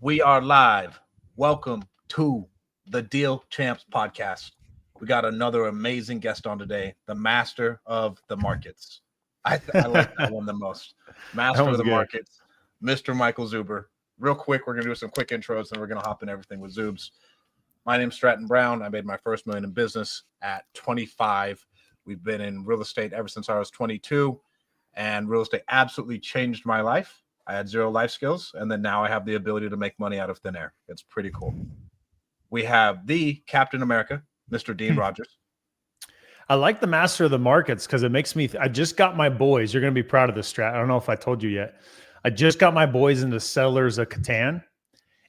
We are live. Welcome to the Deal Champs podcast. We got another amazing guest on today, the master of the markets. I like that one the most. Master of the markets, Mr. Michael Zuber. Real quick, we're going to do some quick intros and we're going to hop in everything with Zoobs. My name's Stratton Brown. I made my first million in business at 25. We've been in real estate ever since I was 22, and real estate absolutely changed my life. I had zero life skills, and then now I have the ability to make money out of thin air. It's pretty cool. We have the Captain America, Mr. Dean Rogers. I like the master of the markets because it makes me, I just got my boys. You're going to be proud of this, Strat. I don't know if I told you yet. I just got my boys into Settlers of Catan.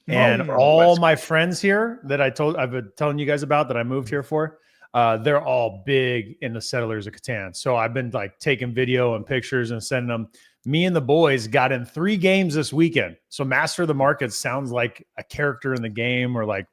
And all my friends here that I've been telling you guys about that I moved here for, they're all big into Settlers of Catan. So I've been like taking video and pictures and sending them. Me and the boys got in 3 games this weekend. So Master of the Market sounds like a character in the game, or like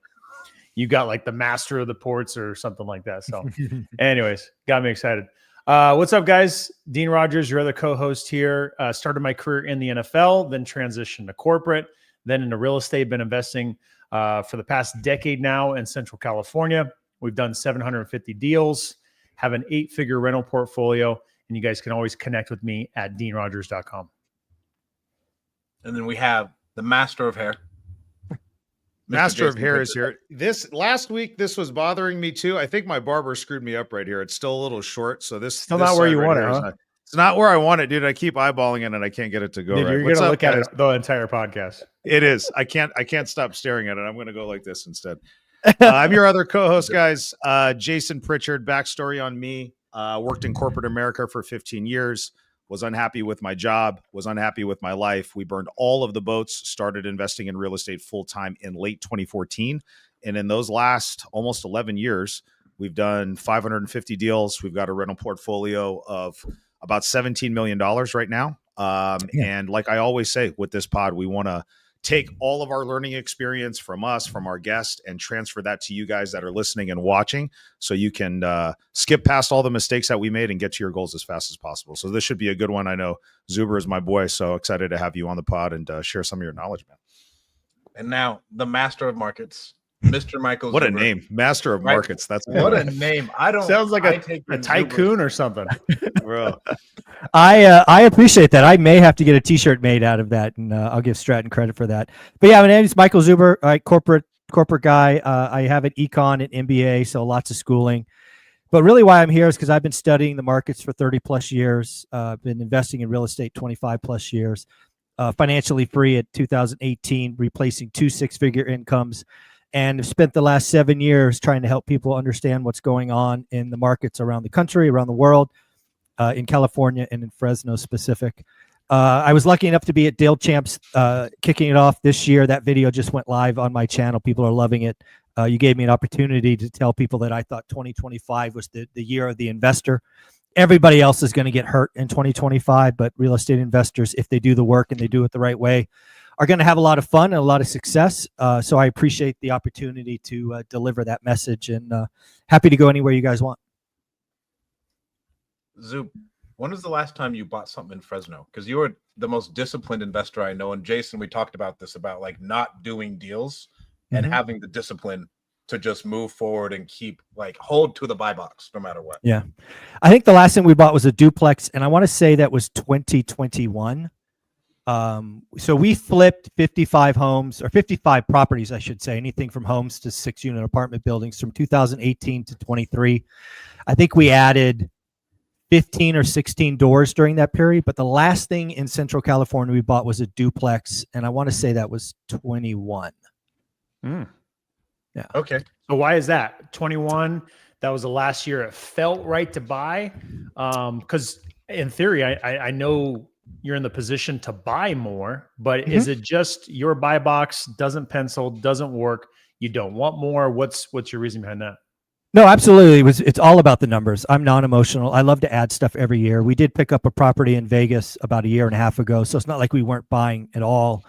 you got like the Master of the Ports or something like that. So anyways, got me excited. What's up, guys? Dean Rogers, your other co-host here. Started my career in the NFL, then transitioned to corporate, then into real estate. Been investing for the past decade now in Central California. We've done 750 deals, have an 8-figure rental portfolio. And you guys can always connect with me at deanrogers.com. And then we have the master of hair. Master of hair is here. This last week, this was bothering me too. I think my barber screwed me up right here. It's still a little short. So this still not where you want it, huh? It's not where I want it, dude. I keep eyeballing it and I can't get it to go. Dude, right. You're going to look at it the entire podcast. It is. I can't stop staring at it. I'm going to go like this instead. I'm your other co-host, guys. Jason Pritchard. Backstory on me. Worked in corporate America for 15 years, was unhappy with my job, was unhappy with my life. We burned all of the boats, started investing in real estate full-time in late 2014. And in those last almost 11 years, we've done 550 deals. We've got a rental portfolio of about $17 million right now. And like I always say with this pod, we want to take all of our learning experience from us, from our guests, and transfer that to you guys that are listening and watching, so you can skip past all the mistakes that we made and get to your goals as fast as possible. So this should be a good one. I know Zuber is my boy, so excited to have you on the pod and share some of your knowledge, man. And now the master of markets, Mr. Michael What Zuber. A name. Master of markets. That's what a name. I don't sounds like a tycoon or something. Bro. I appreciate that. I may have to get a t-shirt made out of that, and I'll give Stratton credit for that. But yeah, my name is Michael Zuber, right, corporate guy. I have an econ and MBA, so lots of schooling. But really why I'm here is because I've been studying the markets for 30 plus years, been investing in real estate 25 plus years, financially free at 2018, replacing 2 6-figure incomes. And have spent the last 7 years trying to help people understand what's going on in the markets around the country, around the world, in California and in Fresno specific. I was lucky enough to be at Deal Champs kicking it off this year. That video just went live on my channel. People are loving it. You gave me an opportunity to tell people that I thought 2025 was the year of the investor. Everybody else is going to get hurt in 2025, but real estate investors, if they do the work and they do it the right way, are going to have a lot of fun and a lot of success. So I appreciate the opportunity to deliver that message, and happy to go anywhere you guys want. Zoop, when was the last time you bought something in Fresno? Because you were the most disciplined investor I know. And Jason, we talked about this, about like not doing deals and having the discipline to just move forward and keep like hold to the buy box no matter what. Yeah. I think the last thing we bought was a duplex, and I want to say that was 2021. So we flipped 55 homes, or 55 properties, I should say, anything from homes to 6-unit apartment buildings from 2018 to 23. I think we added 15 or 16 doors during that period. But the last thing in Central California we bought was a duplex, and I want to say that was 21. Yeah. Okay. So why is that? 21, that was the last year it felt right to buy. Because in theory, I know you're in the position to buy more, but is it just your buy box doesn't pencil, doesn't work, you don't want more? What's your reason behind that? No, absolutely. It's all about the numbers. I'm non-emotional. I love to add stuff every year. We did pick up a property in Vegas about a year and a half ago, so it's not like we weren't buying at all.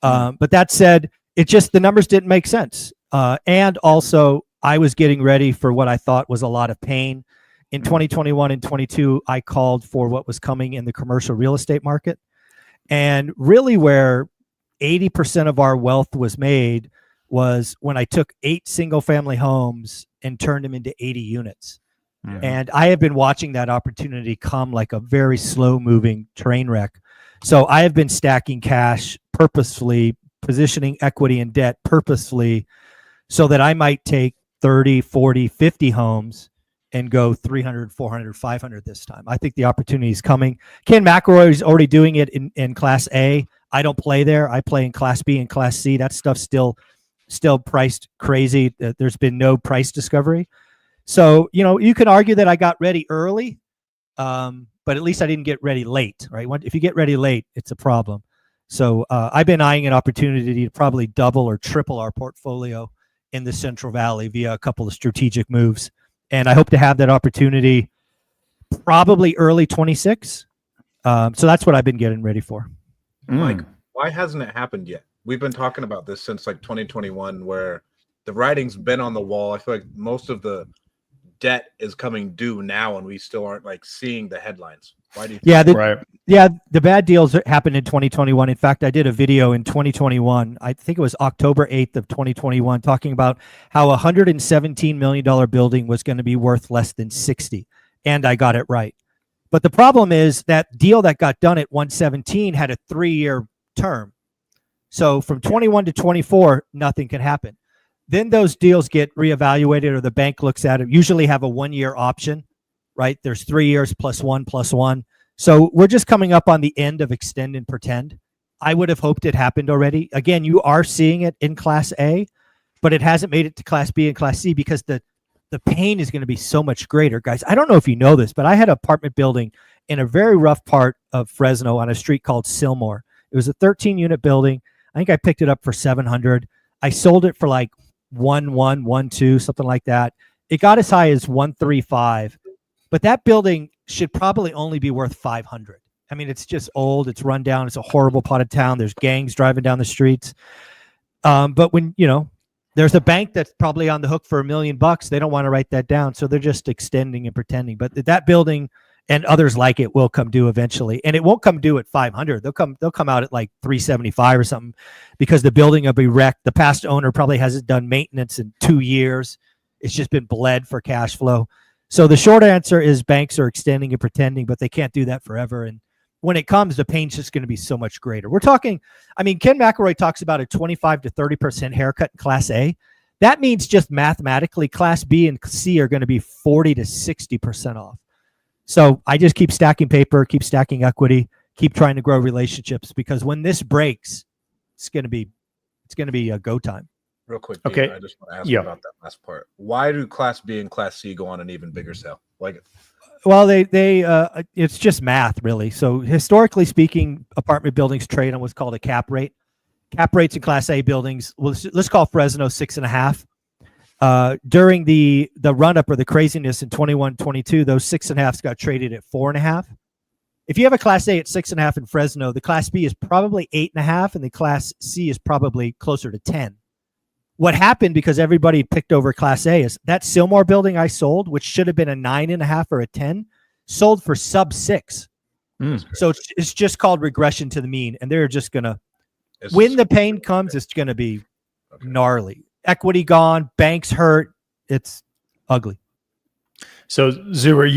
But that said, it just, the numbers didn't make sense. And also, I was getting ready for what I thought was a lot of pain. In 2021 and 22, I called for what was coming in the commercial real estate market. And really where 80% of our wealth was made was when I took 8 single family homes and turned them into 80 units. Mhm. And I have been watching that opportunity come like a very slow moving train wreck. So I have been stacking cash purposefully, positioning equity and debt purposefully, so that I might take 30, 40, 50 homes and go 300, 400, 500 this time. I think the opportunity is coming. Ken McElroy is already doing it in Class A. I don't play there. I play in Class B and Class C. That stuff's still priced crazy. There's been no price discovery. So, you can argue that I got ready early, but at least I didn't get ready late, right? If you get ready late, it's a problem. So I've been eyeing an opportunity to probably double or triple our portfolio in the Central Valley via a couple of strategic moves. And I hope to have that opportunity probably early 26. So that's what I've been getting ready for. Mike, why hasn't it happened yet? We've been talking about this since like 2021, where the writing's been on the wall. I feel like most of the debt is coming due now, and we still aren't like seeing the headlines. Why do you think the bad deals happened in 2021. In fact, I did a video in 2021. I think it was October 8th of 2021, talking about how a $117 million building was going to be worth less than 60. And I got it right. But the problem is that deal that got done at 117 had a 3-year term. So from 21 to 24, nothing can happen. Then those deals get reevaluated, or the bank looks at it, usually have a 1-year option, right? There's 3 years plus 1. So we're just coming up on the end of extend and pretend. I would have hoped it happened already. Again, you are seeing it in Class A, but it hasn't made it to Class B and Class C because the pain is going to be so much greater. Guys, I don't know if you know this, but I had an apartment building in a very rough part of Fresno on a street called Sylmore. It was a 13-unit building. I think I picked it up for $700. I sold it for like 1.2, something like that. It got as high as 1.35, but that building should probably only be worth 500. I mean, it's just old. It's run down. It's a horrible part of town. There's gangs driving down the streets. But when, there's a bank that's probably on the hook for $1 million, they don't want to write that down. So they're just extending and pretending. But that building and others like it will come due eventually. And it won't come due at 500. They'll come out at like 375 or something, because the building will be wrecked. The past owner probably hasn't done maintenance in 2 years. It's just been bled for cash flow. So the short answer is banks are extending and pretending, but they can't do that forever. And when it comes, the pain's just going to be so much greater. We're talking, Ken McElroy talks about a 25 to 30% haircut in Class A. That means just mathematically, Class B and C are going to be 40 to 60% off. So I just keep stacking paper, keep stacking equity, keep trying to grow relationships, because when this breaks, it's going to be a go time. Real quick, okay. I just want to ask you about that last part. Why do Class B and Class C go on an even bigger sale? Well, it's just math, really. So historically speaking, apartment buildings trade on what's called a cap rate. Cap rates in Class A buildings, let's call Fresno 6.5. During the run up or the craziness in 21, 22, those 6.5s got traded at 4.5. If you have a Class A at 6.5 in Fresno, the Class B is probably 8.5, and the Class C is probably closer to 10. What happened, because everybody picked over Class A, is that Sylmore building I sold, which should have been a 9.5 or a 10, sold for sub 6. So it's just called regression to the mean, and they're just gonna, when the pain comes, it's gonna be gnarly. Equity gone, banks hurt. It's ugly. So Zuber,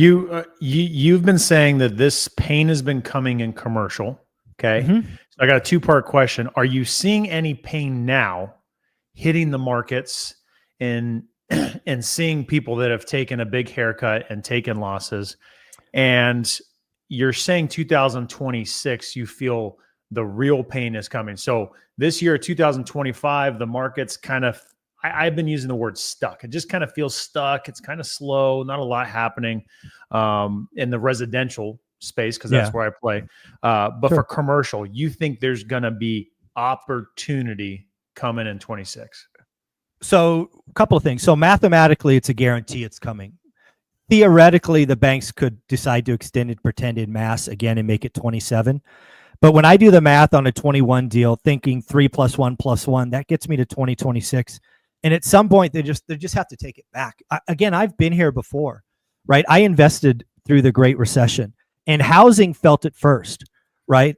you've been saying that this pain has been coming in commercial. Okay, so I got a 2-part question. Are you seeing any pain now hitting the markets and seeing people that have taken a big haircut and taken losses? And you're saying 2026, you feel the real pain is coming. So this year, 2025, the market's kind of, I've been using the word stuck. It just kind of feels stuck. It's kind of slow, not a lot happening in the residential space, because that's where I play. But for commercial, you think there's going to be opportunity coming in 26? So a couple of things. So mathematically, it's a guarantee it's coming. Theoretically, the banks could decide to extend it, pretend in mass again, and make it 27. But when I do the math on a 21 deal, thinking 3 + 1 + 1, that gets me to 2026. And at some point, they just have to take it back. Again, I've been here before, right? I invested through the Great Recession, and housing felt it first, right?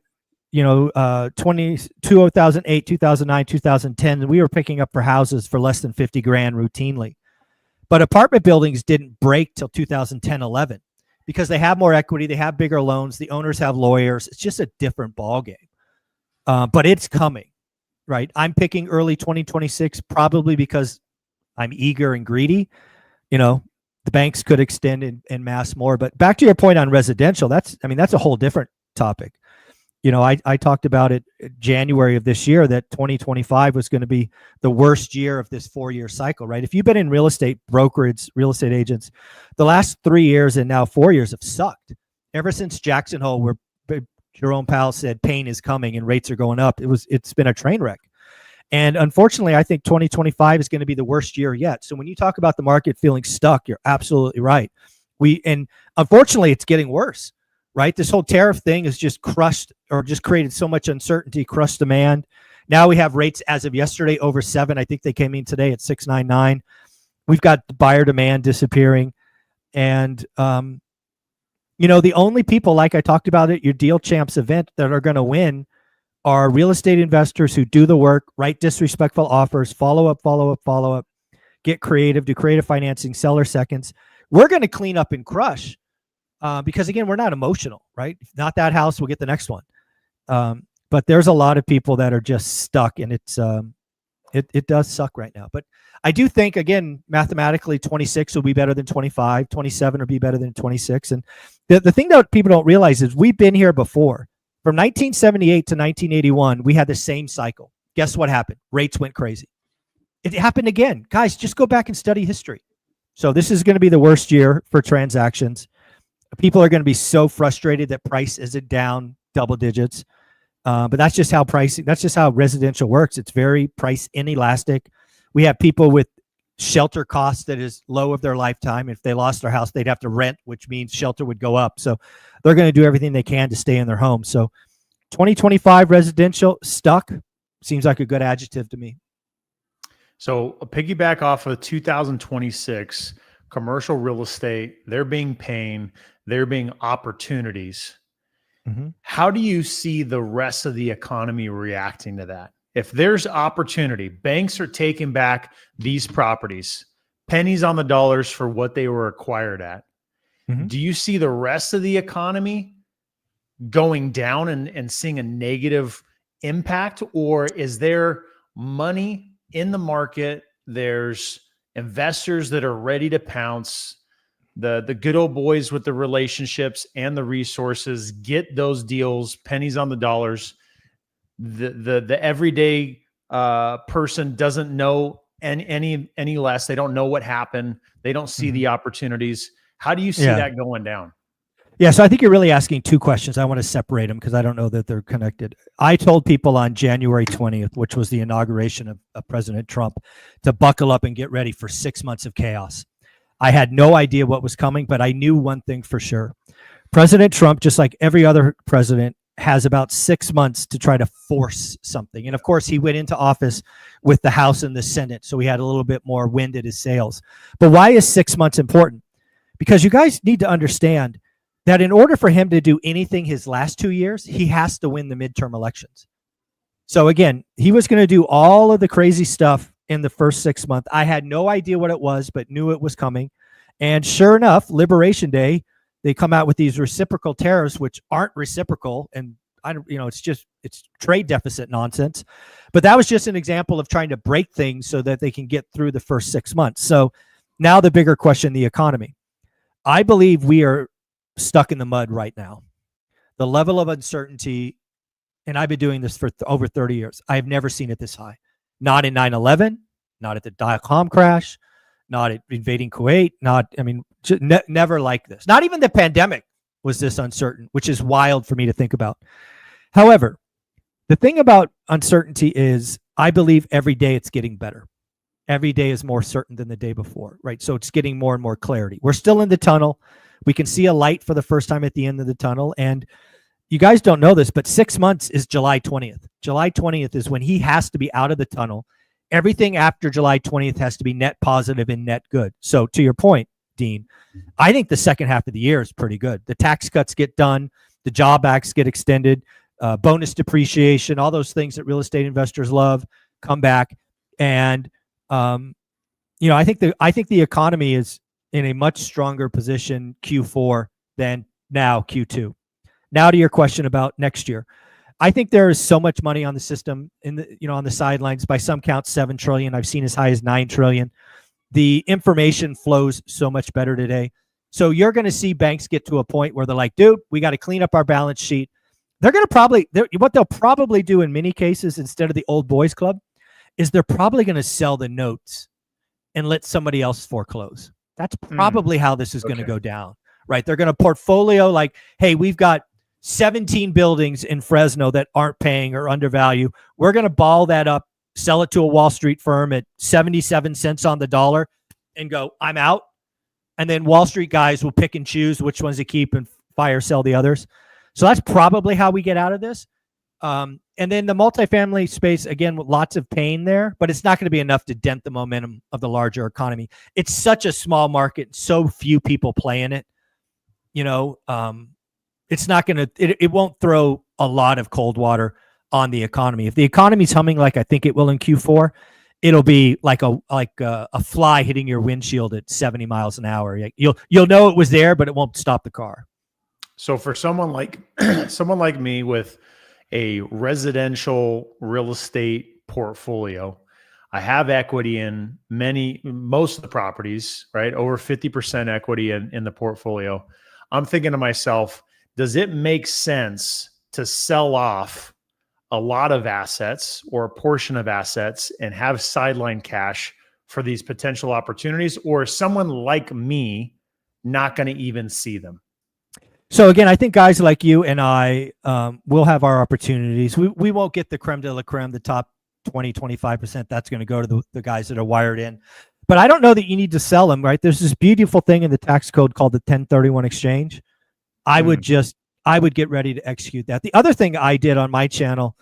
2008, 2009, 2010, we were picking up for houses for less than 50 grand routinely. But apartment buildings didn't break till 2010, 11 because they have more equity, they have bigger loans, the owners have lawyers. It's just a different ballgame. But it's coming, right? I'm picking early 2026 probably because I'm eager and greedy. The banks could extend and mass more. But back to your point on residential, that's a whole different topic. I talked about it January of this year that 2025 was going to be the worst year of this 4-year cycle, right? If you've been in real estate brokerage, real estate agents, the last 3 years and now 4 years have sucked. Ever since Jackson Hole, where Jerome Powell said pain is coming and rates are going up, it's been a train wreck. And unfortunately, I think 2025 is going to be the worst year yet. So when you talk about the market feeling stuck, you're absolutely right. And unfortunately, it's getting worse. Right? This whole tariff thing has just crushed or just created so much uncertainty, crushed demand. Now we have rates as of yesterday over 7. I think they came in today at 6.99. We've got buyer demand disappearing. And, the only people, like I talked about at your Deal Champs event, that are going to win are real estate investors who do the work, write disrespectful offers, follow up, get creative, do creative financing, seller seconds. We're going to clean up and crush. Because again, we're not emotional, right? If not that house, we'll get the next one. But there's a lot of people that are just stuck, and it does suck right now. But I do think, again, mathematically, 26 will be better than 25, 27 will be better than 26. And the thing that people don't realize is we've been here before. From 1978 to 1981, we had the same cycle. Guess what happened? Rates went crazy. It happened again. Guys, just go back and study history. So this is going to be the worst year for transactions. People are going to be so frustrated that price isn't down double digits. But that's just how residential works. It's very price inelastic. We have people with shelter costs that is low of their lifetime. If they lost their house, they'd have to rent, which means shelter would go up. So they're going to do everything they can to stay in their home. So 2025 residential stuck seems like a good adjective to me. So a piggyback off of 2026 commercial real estate, there being pain, there being opportunities. Mm-hmm. How do you see the rest of the economy reacting to that? If there's opportunity, banks are taking back these properties, pennies on the dollars for what they were acquired at. Mm-hmm. Do you see the rest of the economy going down and seeing a negative impact? Or is there money in the market? There's investors that are ready to pounce. The good old boys with the relationships and the resources get those deals, pennies on the dollars. The everyday person doesn't know any less. They don't know what happened. They don't see the opportunities. How do you see that going down? Yeah, so I think you're really asking two questions. I want to separate them because I don't know that they're connected. I told people on January 20th, which was the inauguration of President Trump, to buckle up and get ready for 6 months of chaos. I had no idea what was coming, but I knew one thing for sure. President Trump, just like every other president, has about 6 months to try to force something. And of course, he went into office with the House and the Senate, so he had a little bit more wind at his sails. But why is 6 months important? Because you guys need to understand that in order for him to do anything his last 2 years, he has to win the midterm elections. So again, he was going to do all of the crazy stuff in the first 6 months. I had no idea what it was, but knew it was coming. And sure enough, Liberation Day, they come out with these reciprocal tariffs, which aren't reciprocal. And it's trade deficit nonsense. But that was just an example of trying to break things so that they can get through the first 6 months. So now the bigger question, the economy. I believe we are stuck in the mud right now. The level of uncertainty, and I've been doing this for over 30 years. I have never seen it this high. Not in 9/11, not at the dot-com crash, not at invading Kuwait, never like this. Not even the pandemic was this uncertain, which is wild for me to think about. However, the thing about uncertainty is I believe every day it's getting better. Every day is more certain than the day before, right? So it's getting more and more clarity. We're still in the tunnel. We can see a light for the first time at the end of the tunnel. And you guys don't know this, but 6 months is July 20th. July 20th is when he has to be out of the tunnel. Everything after July 20th has to be net positive and net good. So to your point, Dean, I think the second half of the year is pretty good. The tax cuts get done. The job acts get extended. bonus depreciation, all those things that real estate investors love come back. And, I think the economy is in a much stronger position Q4 than now Q2. Now to your question about next year. I think there is so much money on the system on the sidelines. By some counts, 7 trillion. I've seen as high as 9 trillion. The information flows so much better today. So you're going to see banks get to a point where they're like, dude, we got to clean up our balance sheet. They're going to what they'll probably do in many cases, instead of the old boys club, is they're probably going to sell the notes and let somebody else foreclose. That's probably how this is going to go down, right? They're going to portfolio like, hey, we've got 17 buildings in Fresno that aren't paying or undervalue. We're going to ball that up, sell it to a Wall Street firm at 77 cents on the dollar and go, I'm out. And then Wall Street guys will pick and choose which ones to keep and fire sell the others. So that's probably how we get out of this. And then the multifamily space, again, with lots of pain there, but it's not going to be enough to dent the momentum of the larger economy. It's such a small market. So few people play in it. It's not going to, it won't throw a lot of cold water on the economy. If the economy's humming like I think it will in Q4, it'll be like a fly hitting your windshield at 70 miles an hour. You'll know it was there, but it won't stop the car. So for someone like me with a residential real estate portfolio, I have equity in most of the properties, right? Over 50% equity in the portfolio. I'm thinking to myself, does it make sense to sell off a lot of assets or a portion of assets and have sideline cash for these potential opportunities? Or is someone like me not going to even see them? So again, I think guys like you and I will have our opportunities. We won't get the creme de la creme, the top 20, 25%. That's going to go to the guys that are wired in. But I don't know that you need to sell them, right? There's this beautiful thing in the tax code called the 1031 exchange. I would get ready to execute that. The other thing I did on my channel,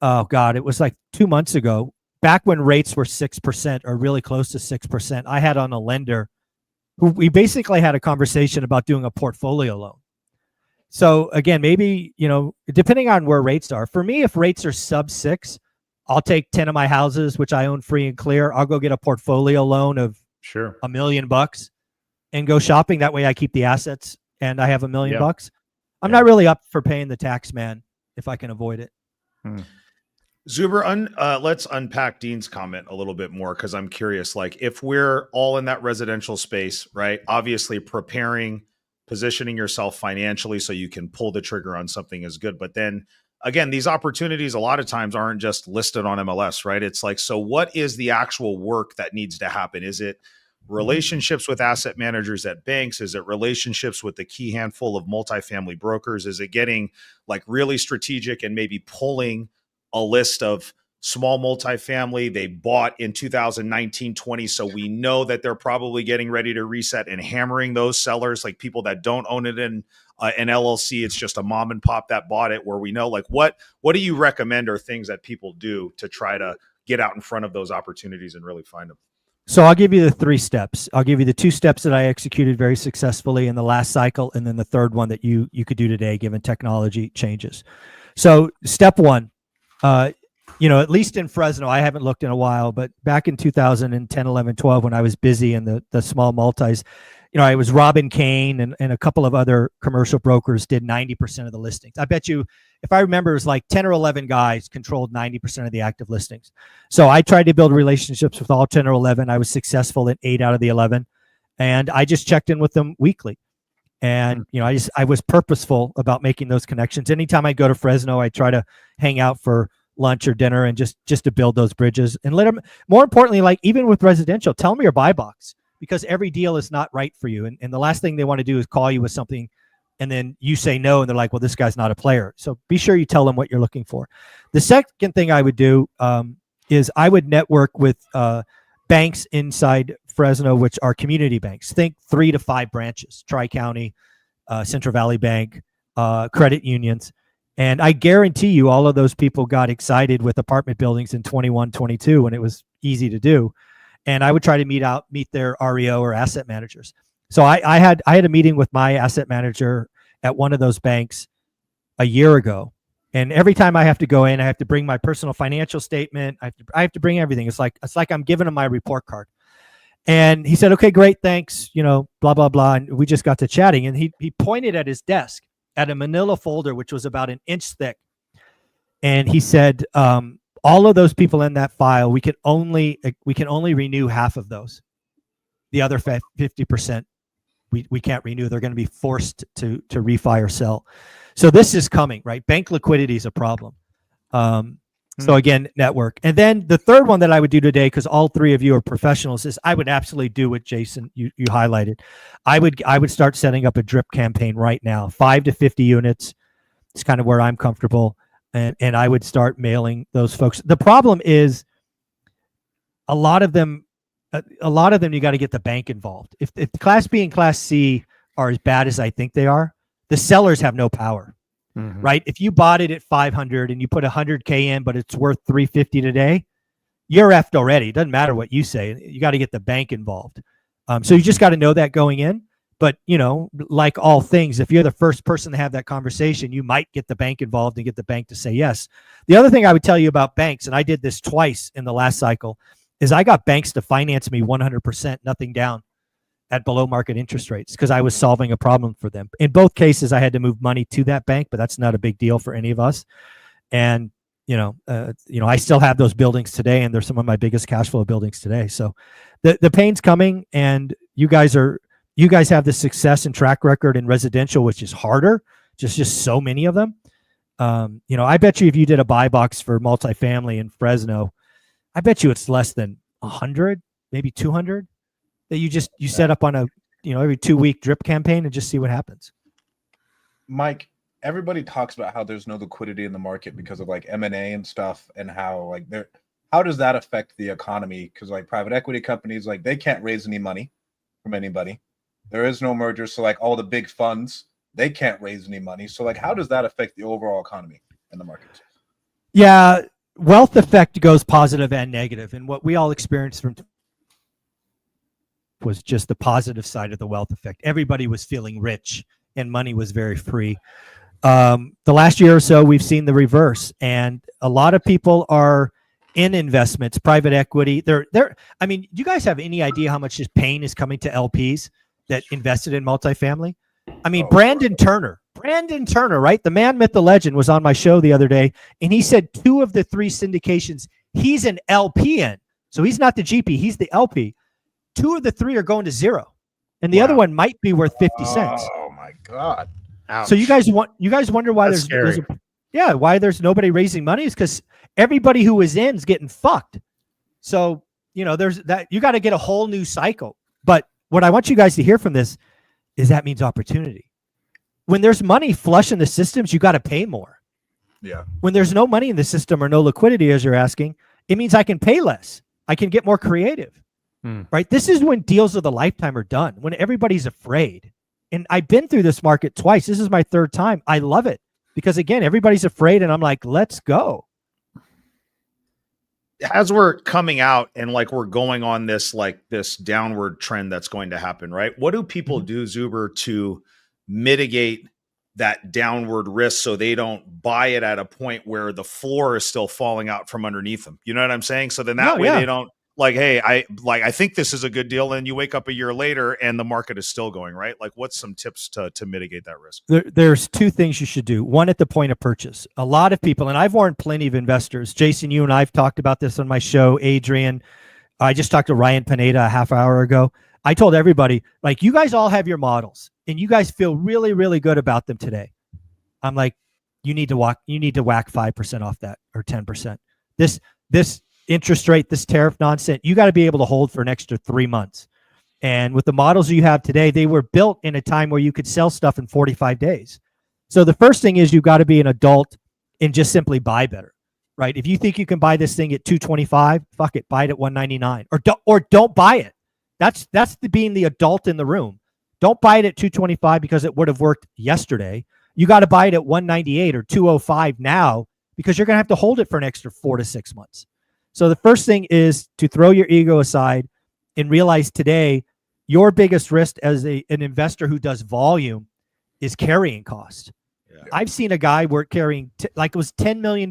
oh God, it was like 2 months ago, back when rates were 6% or really close to 6%, I had on a lender who we basically had a conversation about doing a portfolio loan. So again, maybe, depending on where rates are, for me, if rates are sub 6, I'll take 10 of my houses, which I own free and clear. I'll go get a portfolio loan of $1 million and go shopping. That way I keep the assets and I have $1 million bucks. I'm not really up for paying the tax man if I can avoid it. Zuber, let's unpack Dean's comment a little bit more, because I'm curious, like if we're all in that residential space, right? Obviously positioning yourself financially so you can pull the trigger on something is good. But then again, these opportunities a lot of times aren't just listed on MLS, right? It's like, so what is the actual work that needs to happen? Is it relationships with asset managers at banks? Is it relationships with the key handful of multifamily brokers? Is it getting like really strategic and maybe pulling a list of small multifamily they bought in 2019, 20? So we know that they're probably getting ready to reset, and hammering those sellers, like people that don't own it in an LLC. It's just a mom and pop that bought it, where we know, like, what do you recommend are things that people do to try to get out in front of those opportunities and really find them? So I'll give you the 3 steps. I'll give you the 2 steps that I executed very successfully in the last cycle, and then the third one that you could do today, given technology changes. So step 1, at least in Fresno, I haven't looked in a while, but back in 2010, 11, 12, when I was busy in the small multis, I was Robin Kane and a couple of other commercial brokers did 90% of the listings. I bet you, if I remember, it was like 10 or 11 guys controlled 90% of the active listings. So I tried to build relationships with all 10 or 11. I was successful at 8 out of the 11. And I just checked in with them weekly. And, I was purposeful about making those connections. Anytime I go to Fresno, I try to hang out for lunch or dinner and just to build those bridges and let them, more importantly, like even with residential, tell them your buy box, because every deal is not right for you. And the last thing they want to do is call you with something and then you say no, and they're like, well, this guy's not a player. So be sure you tell them what you're looking for. The second thing I would do is I would network with banks inside Fresno, which are community banks. Think 3 to 5 branches, Tri-County, Central Valley Bank, credit unions. And I guarantee you all of those people got excited with apartment buildings in 21, 22 when it was easy to do. And I would try to meet their REO or asset managers. So I had a meeting with my asset manager at one of those banks a year ago. And every time I have to go in, I have to bring my personal financial statement. I have to bring everything. It's like I'm giving him my report card. And he said, okay, great, thanks, blah, blah, blah. And we just got to chatting. And he pointed at his desk at a manila folder, which was about an inch thick. And he said, all of those people in that file, we can only renew half of those. The other 50%, we can't renew. They're going to be forced to refi or sell. So this is coming, right? Bank liquidity is a problem. So again, network. And then the third one that I would do today, because all three of you are professionals, is I would absolutely do what Jason you highlighted. I would start setting up a drip campaign right now, 5 to 50 units. It's kind of where I'm comfortable. And I would start mailing those folks. The problem is a lot of them you got to get the bank involved. If Class B and Class C are as bad as I think they are, the sellers have no power. Right? If you bought it at 500 and you put 100K in, but it's worth 350 today, you're effed already. It doesn't matter what you say. You got to get the bank involved. So you just got to know that going in. But, like all things, if you're the first person to have that conversation, you might get the bank involved and get the bank to say yes. The other thing I would tell you about banks, and I did this twice in the last cycle, is I got banks to finance me 100%, nothing down, at below market interest rates, because I was solving a problem for them. In both cases, I had to move money to that bank, but that's not a big deal for any of us. And I still have those buildings today, and they're some of my biggest cash flow buildings today. So the pain's coming, and you guys have the success and track record in residential, which is harder. Just so many of them. I bet you if you did a buy box for multifamily in Fresno, I bet you it's less than 100, maybe 200. That you set up on a every 2-week drip campaign and just see what happens. Mike, everybody talks about how there's no liquidity in the market because of like M&A and stuff, and how how does that affect the economy? Because like private equity companies, like they can't raise any money from anybody. There is no merger, so like all the big funds, they can't raise any money. So like how does that affect the overall economy in the markets? Yeah, wealth effect goes positive and negative, and what we all experienced from was just the positive side of the wealth effect. Everybody was feeling rich and money was very free. The last year or so, we've seen the reverse, and a lot of people are in investments, private equity. I mean, do you guys have any idea how much this pain is coming to LPs that invested in multifamily? I mean, Brandon Turner, right? The man, myth, the legend was on my show the other day, and he said 2 of the 3 syndications he's an LP in. So he's not the GP, he's the LP. 2 of the 3 are going to zero, and the other one might be worth 50 cents. Oh my God! Ouch. So you guys wonder why That's why there's nobody raising money is because everybody who was in is getting fucked. So there's that. You got to get a whole new cycle. But what I want you guys to hear from this is that means opportunity. When there's money flush in the systems, you got to pay more. Yeah. When there's no money in the system or no liquidity, as you're asking, it means I can pay less. I can get more creative. Right? This is when deals of the lifetime are done, when everybody's afraid. And I've been through this market twice. This is my 3rd time. I love it because, again, everybody's afraid, and I'm like, let's go. As we're coming out and like we're going on this downward trend that's going to happen, right? What do people do, Zuber, to mitigate that downward risk so they don't buy it at a point where the floor is still falling out from underneath them? You know what I'm saying? So then they don't, like, hey, I think this is a good deal. And you wake up a year later and the market is still going, right? Like, what's some tips to mitigate that risk? There's 2 things you should do. One, at the point of purchase. A lot of people, and I've warned plenty of investors. Jason, you and I've talked about this on my show. Adrian, I just talked to Ryan Pineda a half hour ago. I told everybody, like, you guys all have your models and you guys feel really, really good about them today. I'm like, you need to whack 5% off that, or 10%. This interest rate, this tariff nonsense, you got to be able to hold for an extra 3 months. And with the models you have today, they were built in a time where you could sell stuff in 45 days. So the first thing is you got to be an adult and just simply buy better, right? If you think you can buy this thing at 225, fuck it, buy it at 199, or don't buy it. That's being the adult in the room. Don't buy it at 225 because it would have worked yesterday. You got to buy it at 198 or 205 now because you're going to have to hold it for an extra 4 to 6 months. So the first thing is to throw your ego aside and realize today your biggest risk as an investor who does volume is carrying cost. Yeah. I've seen a guy carrying like it was $10 million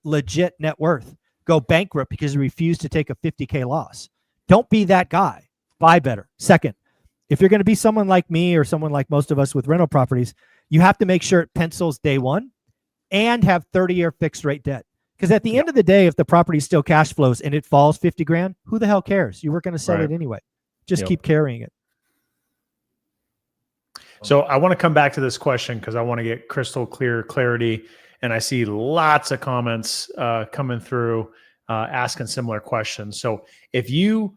legit net worth go bankrupt because he refused to take a $50K loss. Don't be that guy. Buy better. Second, if you're going to be someone like me or someone like most of us with rental properties, you have to make sure it pencils day one and have 30-year fixed rate debt. Because at the end of the day, if the property still cash flows and it falls 50 grand, who the hell cares? You were going to sell it anyway. Just keep carrying it. So I want to come back to this question because I want to get crystal clear clarity. And I see lots of comments coming through asking similar questions. So if you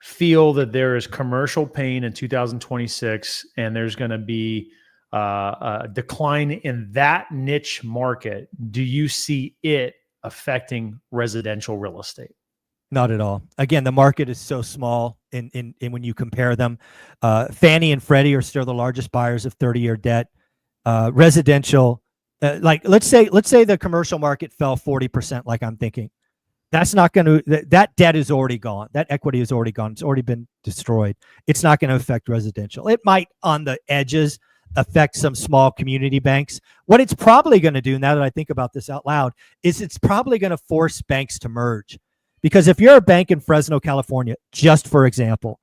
feel that there is commercial pain in 2026 and there's going to be a decline in that niche market, do you see it affecting residential real estate? Not at all. Again, the market is so small in when you compare them. Fannie and Freddie are still the largest buyers of 30-year debt. Residential, like let's say the commercial market fell 40%, like I'm thinking. That's not going to, that debt is already gone. That equity is already gone. It's already been destroyed. It's not going to affect residential. It might on the edges affect some small community banks. What it's probably going to do, now that I think about this out loud, is it's probably going to force banks to merge. Because if you're a bank in Fresno, California, just for example,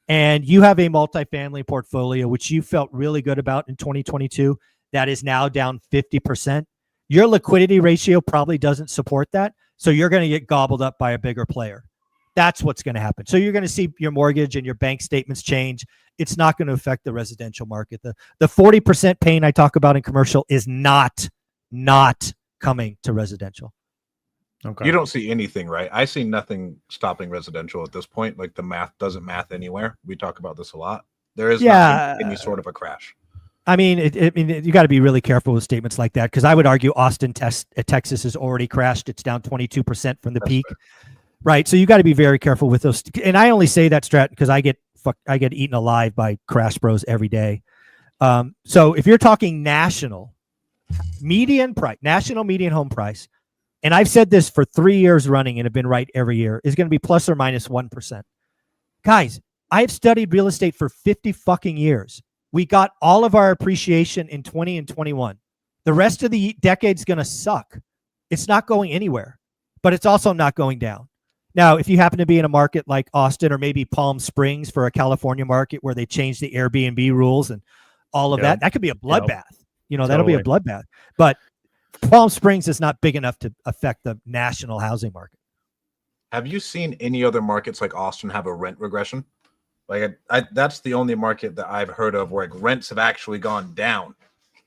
and you have a multifamily portfolio, which you felt really good about in 2022, that is now down 50%, your liquidity ratio probably doesn't support that. So you're going to get gobbled up by a bigger player. That's what's going to happen. So you're going to see your mortgage and your bank statements change. It's not going to affect the residential market. The 40% pain I talk about in commercial is not coming to residential. Okay. You don't see anything, right? I see nothing stopping residential at this point. Like the math doesn't math anywhere. We talk about this a lot. There is not any sort of a crash. I mean, you got to be really careful with statements like that, because I would argue Austin, Texas has already crashed. It's down 22% from the peak, right? So you got to be very careful with those. And I only say that, Strat, because I get eaten alive by crash bros every day. So if you're talking national median home price, and I've said this for 3 years running and have been right every year, is going to be plus or minus 1%. Guys, I've studied real estate for 50 fucking years. We got all of our appreciation in 20 and 21. The rest of the decade's going to suck. It's not going anywhere, but it's also not going down. Now, if you happen to be in a market like Austin or maybe Palm Springs for a California market where they changed the Airbnb rules and all of that could be a bloodbath. You know, that'll be a bloodbath. But Palm Springs is not big enough to affect the national housing market. Have you seen any other markets like Austin have a rent regression? Like that's the only market that I've heard of where rents have actually gone down.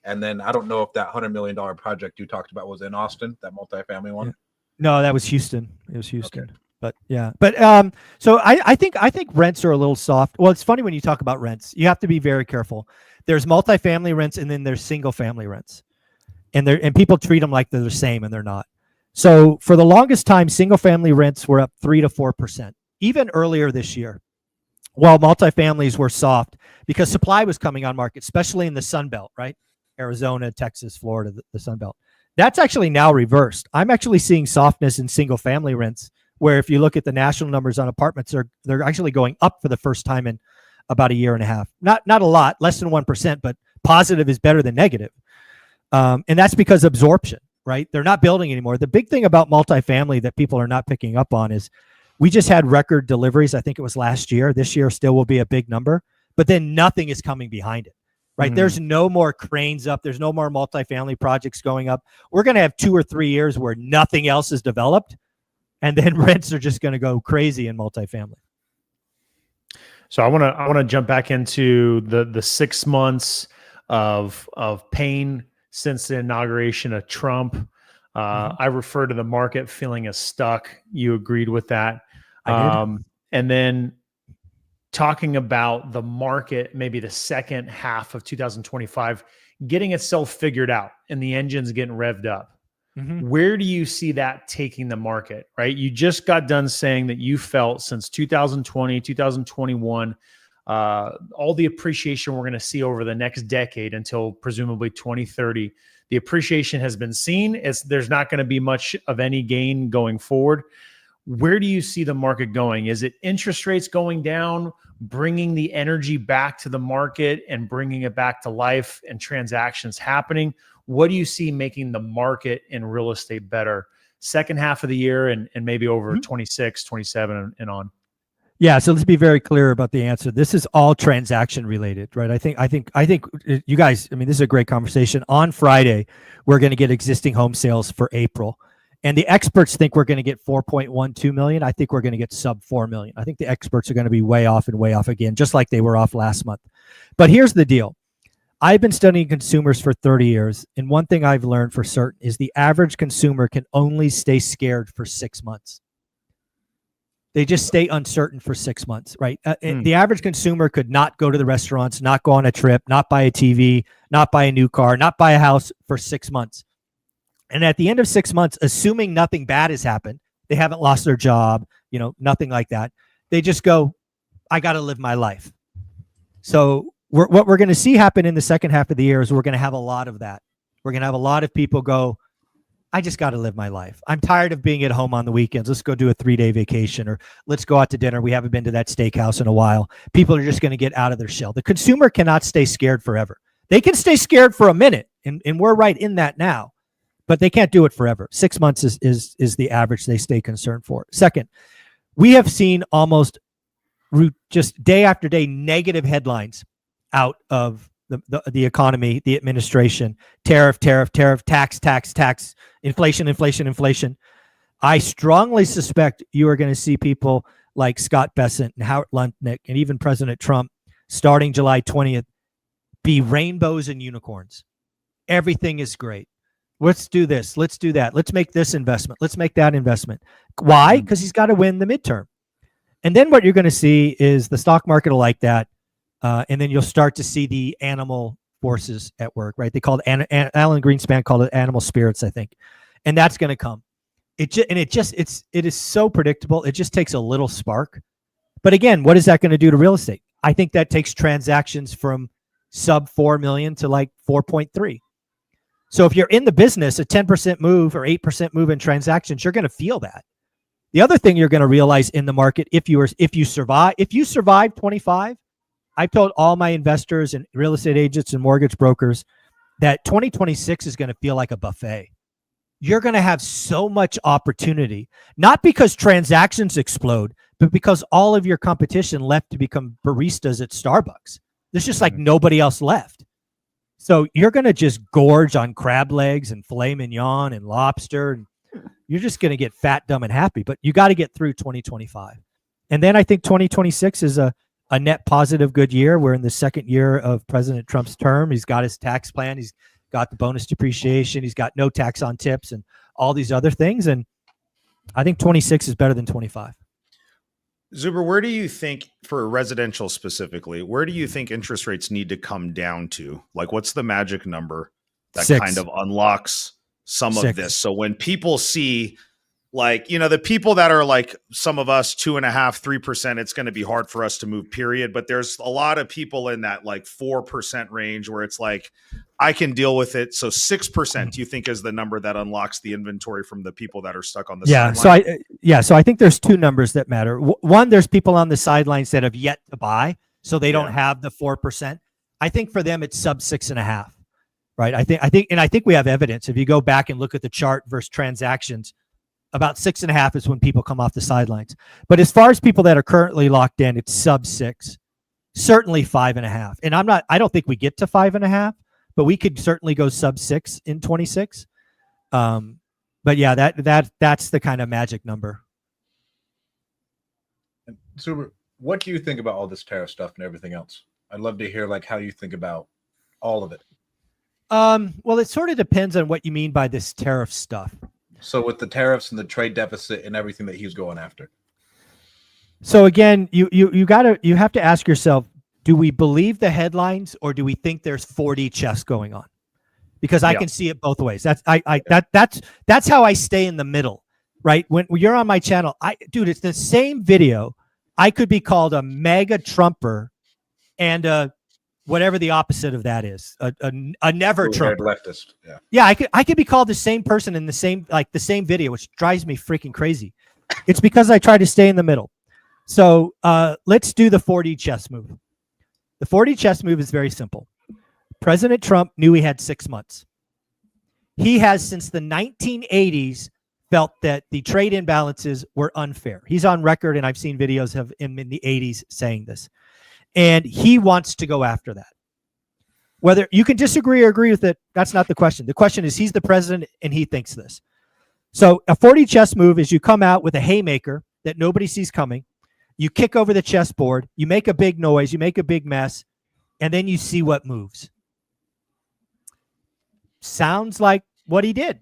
And then I don't know if that $100 million project you talked about was in Austin, that multifamily one. Yeah. No, that was Houston. It was Houston. Okay. But so I think rents are a little soft. Well, it's funny when you talk about rents. You have to be very careful. There's multifamily rents and then there's single family rents. And people treat them like they're the same, and they're not. So for the longest time, single family rents were up 3 to 4%, even earlier this year, while multifamilies were soft because supply was coming on market, especially in the Sun Belt, right? Arizona, Texas, Florida, the Sun Belt. That's actually now reversed. I'm actually seeing softness in single family rents, where if you look at the national numbers on apartments, they're actually going up for the first time in about a year and a half. Not a lot, less than 1%, but positive is better than negative. And that's because absorption, right? They're not building anymore. The big thing about multifamily that people are not picking up on is we just had record deliveries. I think it was last year. This year still will be a big number, but then nothing is coming behind it, right? Mm-hmm. There's no more cranes up. There's no more multifamily projects going up. We're going to have 2 or 3 years where nothing else is developed, and then rents are just going to go crazy in multifamily. So I want to jump back into the 6 months of pain since the inauguration of Trump. I refer to the market feeling as stuck. You agreed with that. And then talking about the market, maybe the second half of 2025, getting itself figured out and the engine's getting revved up. Mm-hmm. Where do you see that taking the market, right? You just got done saying that you felt since 2020, 2021, all the appreciation we're going to see over the next decade until presumably 2030, the appreciation has been seen. There's not going to be much of any gain going forward. Where do you see the market going? Is it interest rates going down, bringing the energy back to the market and bringing it back to life and transactions happening? What do you see making the market in real estate better second half of the year and maybe over 26, 27 and on? Yeah, so let's be very clear about the answer. This is all transaction related, right? I think you guys, I mean, this is a great conversation. On Friday, we're going to get existing home sales for April. And the experts think we're going to get 4.12 million. I think we're going to get sub 4 million. I think the experts are going to be way off and way off again, just like they were off last month. But here's the deal. I've been studying consumers for 30 years. And one thing I've learned for certain is the average consumer can only stay scared for 6 months. They just stay uncertain for 6 months, right? The average consumer could not go to the restaurants, not go on a trip, not buy a TV, not buy a new car, not buy a house for 6 months. And at the end of 6 months, assuming nothing bad has happened, they haven't lost their job, nothing like that. They just go, I got to live my life. So what we're going to see happen in the second half of the year is we're going to have a lot of that. We're going to have a lot of people go, I just got to live my life. I'm tired of being at home on the weekends. Let's go do a 3-day vacation, or let's go out to dinner. We haven't been to that steakhouse in a while. People are just going to get out of their shell. The consumer cannot stay scared forever. They can stay scared for a minute, and we're right in that now, but they can't do it forever. 6 months is the average they stay concerned for. Second, we have seen almost just day after day negative headlines out of the economy, the administration, tariff, tax, inflation. I strongly suspect you are going to see people like Scott Bessent and Howard Lutnick and even President Trump starting July 20th be rainbows and unicorns. Everything is great. Let's do this. Let's do that. Let's make this investment. Let's make that investment. Why? Because he's got to win the midterm. And then what you're going to see is the stock market will like that. And then you'll start to see the animal forces at work, right? They called Alan Greenspan called it animal spirits, I think. And that's going to come. It is so predictable. It just takes a little spark. But again, what is that going to do to real estate? I think that takes transactions from sub 4 million to like 4.3. So if you're in the business, a 10% move or 8% move in transactions, you're going to feel that. The other thing you're going to realize in the market, if you survive 25, I've told all my investors and real estate agents and mortgage brokers that 2026 is going to feel like a buffet. You're going to have so much opportunity, not because transactions explode, but because all of your competition left to become baristas at Starbucks. There's just like nobody else left. So you're going to just gorge on crab legs and filet mignon and lobster. And you're just going to get fat, dumb, and happy. But you got to get through 2025. And then I think 2026 is a net positive good year. We're in the second year of President Trump's term. He's got his tax plan. He's got the bonus depreciation. He's got no tax on tips and all these other things. And I think 26 is better than 25. Zuber, where do you think, for residential specifically, where do you think interest rates need to come down to? Like, what's the magic number that 6. kind of unlocks some 6. of this? So when people see, like, the people that are like some of us, 2.5%, 3%, it's going to be hard for us to move, period. But there's a lot of people in that like 4% range where it's like, I can deal with it. So 6%, do you think, is the number that unlocks the inventory from the people that are stuck on the sideline? So I think there's two numbers that matter. One, there's people on the sidelines that have yet to buy, so they don't have the 4%. I think for them it's sub 6.5, right? I think we have evidence. If you go back and look at the chart versus transactions, about 6.5 is when people come off the sidelines. But as far as people that are currently locked in, it's sub 6, certainly 5.5. And I don't think we get to 5.5, but we could certainly go sub 6 in 26. But yeah, that's the kind of magic number. So what do you think about all this tariff stuff and everything else? I'd love to hear like how you think about all of it. Well, it sort of depends on what you mean by this tariff stuff. So with the tariffs and the trade deficit and everything that he's going after. So again, you have to ask yourself, do we believe the headlines or do we think there's 4D chess going on? Because I can see it both ways. That's how I stay in the middle, right? When you're on my channel, dude, it's the same video. I could be called a mega Trumper and whatever the opposite of that is, a never Trumper leftist. Yeah, I could be called the same person in the same video, which drives me freaking crazy. It's because I try to stay in the middle. So let's do the 4D chess move. The 4D chess move is very simple. President Trump knew he had 6 months. He has, since the 1980s, felt that the trade imbalances were unfair. He's on record, and I've seen videos of him in the 80s saying this. And he wants to go after that. Whether you can disagree or agree with it, that's not the question. The question is, he's the president and he thinks this. So a 40 chess move is you come out with a haymaker that nobody sees coming. You kick over the chessboard. You make a big noise. You make a big mess. And then you see what moves. Sounds like what he did.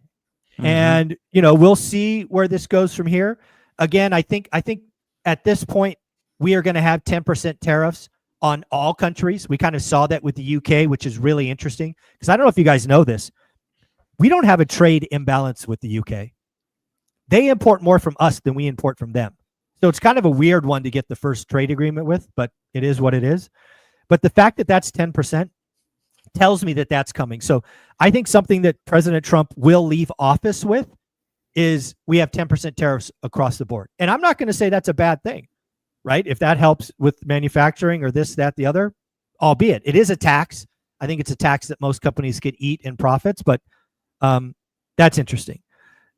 Mm-hmm. And, we'll see where this goes from here. Again, I think at this point, we are going to have 10% tariffs on all countries. We kind of saw that with the UK, which is really interesting. Because I don't know if you guys know this. We don't have a trade imbalance with the UK. They import more from us than we import from them. So it's kind of a weird one to get the first trade agreement with, but it is what it is. But the fact that that's 10% tells me that that's coming. So I think something that President Trump will leave office with is we have 10% tariffs across the board. And I'm not going to say that's a bad thing, right? If that helps with manufacturing or this, that, the other, albeit it is a tax. I think it's a tax that most companies could eat in profits, but that's interesting.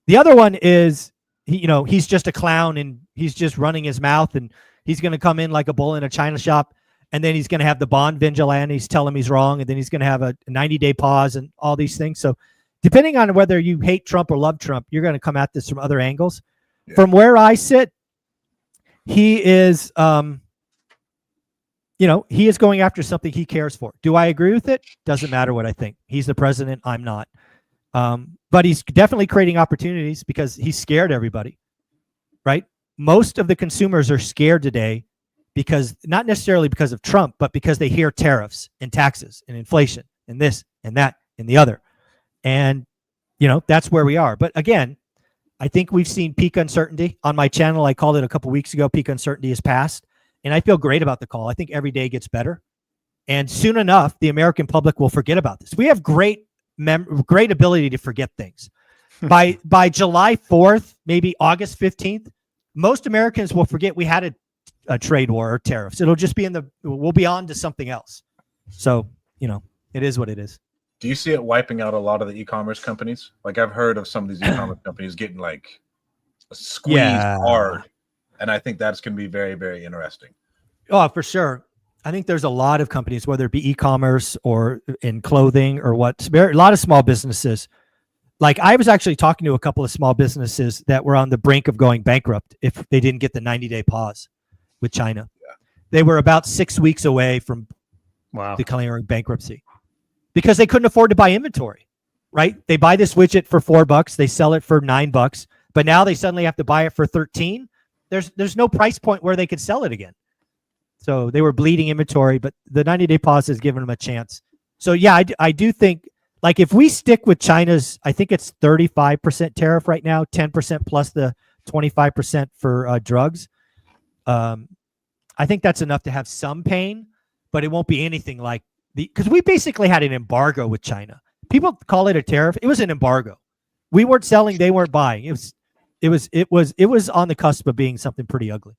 The other one is, he's just a clown and he's just running his mouth and he's going to come in like a bull in a china shop. And then he's going to have the bond vigilantes tell him he's wrong. And then he's going to have a 90-day pause and all these things. So depending on whether you hate Trump or love Trump, you're going to come at this from other angles. Yeah. From where I sit, he is, he is going after something he cares for. Do I agree with it? Doesn't matter what I think. He's the president. I'm not. But he's definitely creating opportunities because he's scared everybody, right? Most of the consumers are scared today because not necessarily because of Trump, but because they hear tariffs and taxes and inflation and this and that and the other. And, that's where we are. But again, I think we've seen peak uncertainty. On my channel, I called it a couple weeks ago, peak uncertainty is past. And I feel great about the call. I think every day gets better. And soon enough, the American public will forget about this. We have great ability to forget things. By July 4th, maybe August 15th, most Americans will forget we had a trade war or tariffs. It'll just be we'll be on to something else. So, it is what it is. Do you see it wiping out a lot of the e-commerce companies? Like I've heard of some of these e-commerce companies getting like squeezed hard. And I think that's going to be very, very interesting. Oh, for sure. I think there's a lot of companies, whether it be e-commerce or in clothing or a lot of small businesses. Like I was actually talking to a couple of small businesses that were on the brink of going bankrupt if they didn't get the 90-day pause with China. Yeah. They were about 6 weeks away from declaring bankruptcy because they couldn't afford to buy inventory, right? They buy this widget for $4, they sell it for $9, but now they suddenly have to buy it for $13. There's no price point where they could sell it again. So they were bleeding inventory, but the 90-day pause has given them a chance. So yeah, I do think, like if we stick with China's, I think it's 35% tariff right now, 10% plus the 25% for drugs. I think that's enough to have some pain, but it won't be anything like because we basically had an embargo with China. People call it a tariff. It was an embargo. We weren't selling, they weren't buying. It was on the cusp of being something pretty ugly.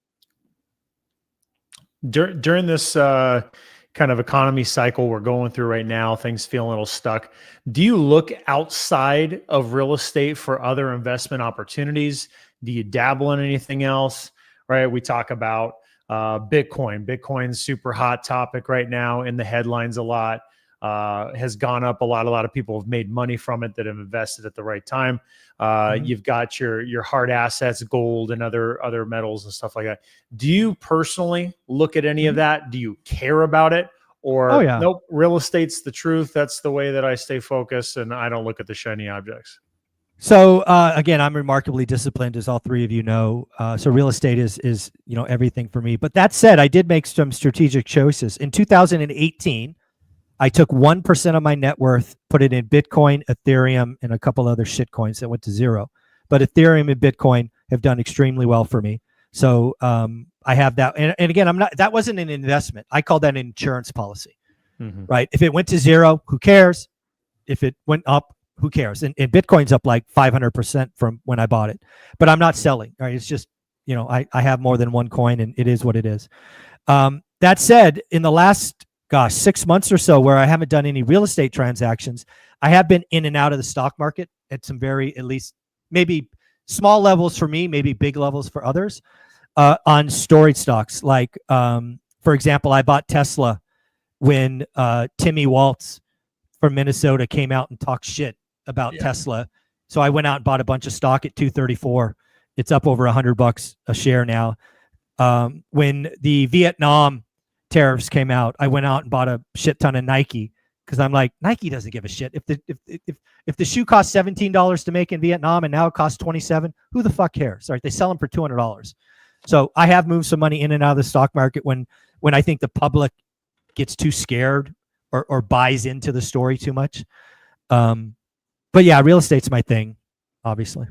During this kind of economy cycle we're going through right now, things feel a little stuck. Do you look outside of real estate for other investment opportunities? Do you dabble in anything else? Right? We talk about Bitcoin. Bitcoin's super hot topic right now in the headlines a lot. Has gone up a lot. A lot of people have made money from it that have invested at the right time. You've got your hard assets, gold and other metals and stuff like that. Do you personally look at any of that? Do you care about it? Or nope, real estate's the truth. That's the way that I stay focused and I don't look at the shiny objects. So again, I'm remarkably disciplined, as all three of you know. So real estate is everything for me. But that said, I did make some strategic choices. In 2018, I took 1% of my net worth, put it in Bitcoin, Ethereum, and a couple other shit coins that went to zero. But Ethereum and Bitcoin have done extremely well for me. So I have that. And again, that wasn't an investment. I call that an insurance policy, right? If it went to zero, who cares? If it went up, who cares? And Bitcoin's up like 500% from when I bought it. But I'm not selling, right? It's just, I have more than one coin and it is what it is. That said, in the last gosh, 6 months or so where I haven't done any real estate transactions. I have been in and out of the stock market at some at least maybe small levels for me, maybe big levels for others, on storage stocks. Like, for example, I bought Tesla when Timmy Waltz from Minnesota came out and talked shit about Tesla. So I went out and bought a bunch of stock at 234. It's up over $100 a share now. When the Vietnam tariffs came out, I went out and bought a shit ton of Nike because I'm like, Nike doesn't give a shit. If the shoe costs $17 to make in Vietnam and now it costs $27, who the fuck cares? Right? They sell them for $200. So I have moved some money in and out of the stock market when I think the public gets too scared or buys into the story too much. But yeah, real estate's my thing, obviously.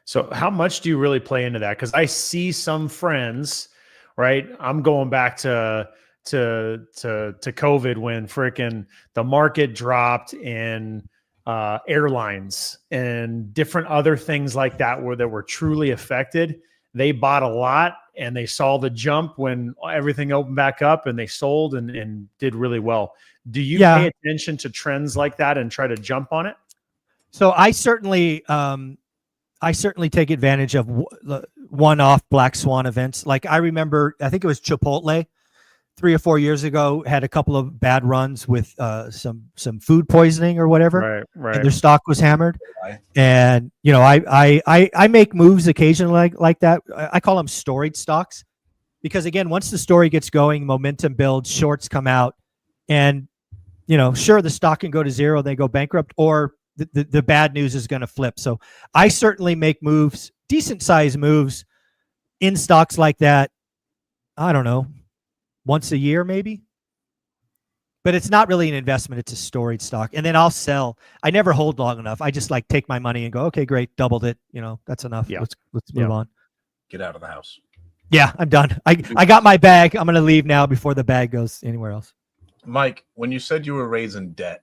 So how much do you really play into that? Because I see some friends, right? I'm going back to COVID when freaking the market dropped in airlines and different other things like that that were truly affected. They bought a lot and they saw the jump when everything opened back up and they sold and did really well. Do you pay attention to trends like that and try to jump on it? So I certainly take advantage of one-off black swan events. Like I remember, I think it was Chipotle 3 or 4 years ago had a couple of bad runs with some food poisoning or whatever. Right. And their stock was hammered. And you know, I make moves occasionally like that. I call them storage stocks because again, once the story gets going, momentum builds, shorts come out, and you know, sure the stock can go to zero, they go bankrupt, or the bad news is going to flip. So I certainly make moves, decent size moves in stocks like that. I don't know, once a year maybe, but it's not really an investment. It's a storage stock. And then I'll sell. I never hold long enough. I just like take my money and go, okay, great. Doubled it. You know, that's enough. Yeah. Let's move on. Get out of the house. Yeah, I'm done. I got my bag. I'm going to leave now before the bag goes anywhere else. Mike, when you said you were raising debt,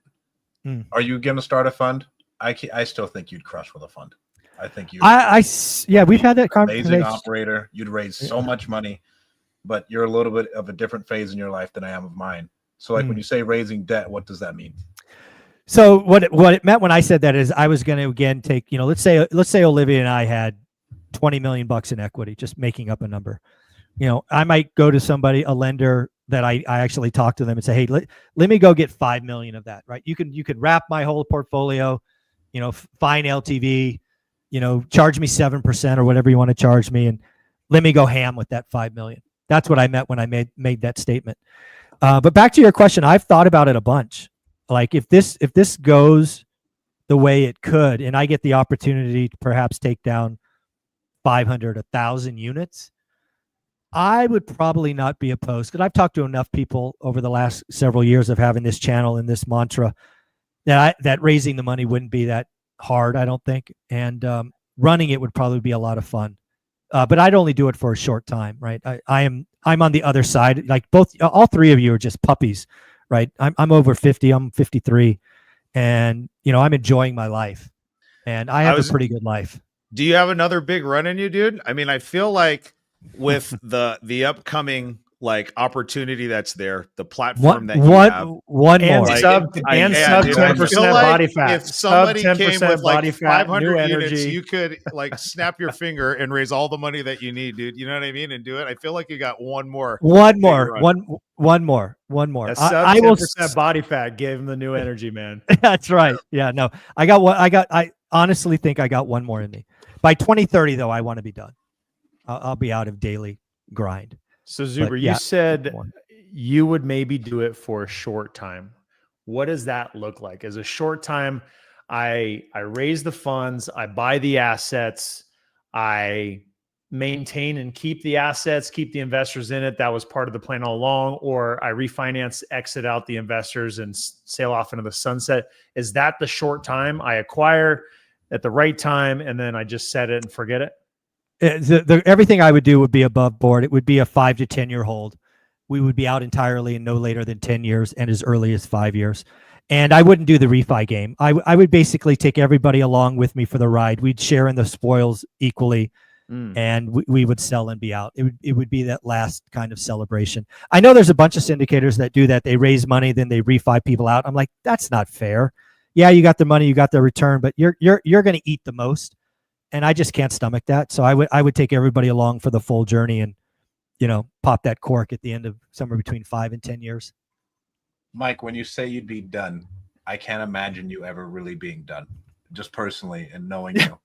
are you going to start a fund? I still think you'd crush with a fund. I think you. Yeah, we've had that conversation. Amazing operator. You'd raise so much money, but you're a little bit of a different phase in your life than I am of mine. So, like when you say raising debt, what does that mean? So what it meant when I said that is I was going to again take, you know, let's say Olivia and I had $20 million in equity, just making up a number. You know, I might go to somebody, a lender that I actually talk to them and say, hey, let me go get 5 million of that, right? You could wrap my whole portfolio, you know, fine LTV, you know, charge me 7% or whatever you want to charge me, and let me go ham with that 5 million. That's what I meant when I made that statement. But back to your question, I've thought about it a bunch. Like if this goes the way it could, and I get the opportunity to perhaps take down 500, 1,000 units, I would probably not be opposed, because I've talked to enough people over the last several years of having this channel and this mantra that raising the money wouldn't be that hard, I don't think. And running it would probably be a lot of fun. But I'd only do it for a short time, right? I'm on the other side. Like all three of you are just puppies, right? I'm over 50. I'm 53, and you know I'm enjoying my life, and I have a pretty good life. Do you have another big run in you, dude? I mean, I feel like with the upcoming like opportunity that's there, the platform that you have, one and more, sub 10% body fat. If somebody came with like 500 units, energy, you could like snap your finger and raise all the money that you need, dude. You know what I mean? And do it. I feel like you got one more. One more. That sub 10% body fat gave him the new energy, man. That's right. Yeah, no, I honestly think I got one more in me. By 2030, though, I want to be done. I'll be out of daily grind. So Zuber, you said you would maybe do it for a short time. What does that look like? As a short time, I raise the funds, I buy the assets, I maintain and keep the assets, keep the investors in it. That was part of the plan all along. Or I refinance, exit out the investors and sail off into the sunset. Is that the short time I acquire at the right time and then I just set it and forget it? Everything I would do would be above board. It would be a 5 to 10 year hold. We would be out entirely in no later than 10 years and as early as 5 years. And I wouldn't do the refi game. I would basically take everybody along with me for the ride. We'd share in the spoils equally. and we would sell and be out. It would be that last kind of celebration. I know there's a bunch of syndicators that do that. They raise money, then they refi people out. I'm like, that's not fair. Yeah, you got the money, you got the return, but you're going to eat the most, and I just can't stomach that. So I would take everybody along for the full journey and, pop that cork at the end of somewhere between 5 and 10 years. Mike, when you say you'd be done, I can't imagine you ever really being done, just personally and knowing you.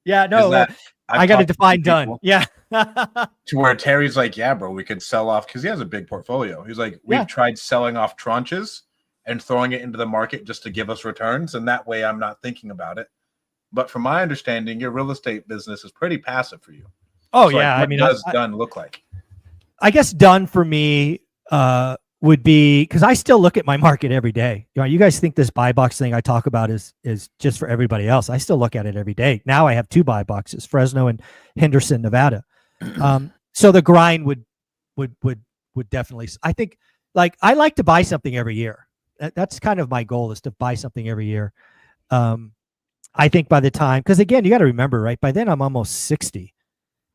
Yeah, no, I got to define done. Yeah. To where Terry's like, yeah, bro, we could sell off, because he has a big portfolio. He's like, we've tried selling off tranches and throwing it into the market just to give us returns. And that way I'm not thinking about it. But from my understanding, your real estate business is pretty passive for you. Oh, so yeah. What does done look like? I guess done for me would be, because I still look at my market every day. You guys think this buy box thing I talk about is just for everybody else. I still look at it every day. Now I have 2 buy boxes, Fresno and Henderson, Nevada. So the grind would definitely, I think, like, I like to buy something every year. That's kind of my goal, is to buy something every year. I think by the time, because again, you got to remember, right? By then I'm almost 60,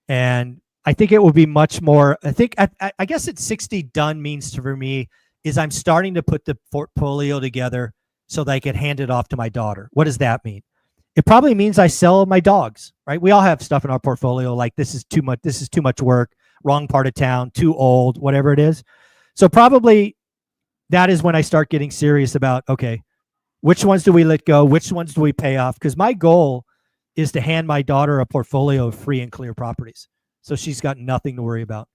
and I think it will be much more. I think I guess at 60, done means for me is I'm starting to put the portfolio together so that I can hand it off to my daughter. What does that mean? It probably means I sell my dogs, right? We all have stuff in our portfolio like, this is too much. This is too much work. Wrong part of town. Too old. Whatever it is. So probably that is when I start getting serious about, okay, which ones do we let go? Which ones do we pay off? Because my goal is to hand my daughter a portfolio of free and clear properties, so she's got nothing to worry about.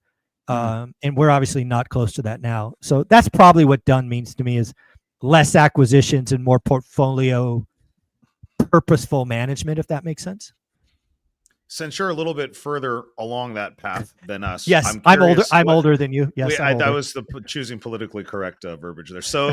And we're obviously not close to that now. So that's probably what done means to me, is less acquisitions and more portfolio purposeful management, if that makes sense. Since you're a little bit further along that path than us, yes, I'm older. I'm older than you. Yes, that was the choosing politically correct verbiage there. So,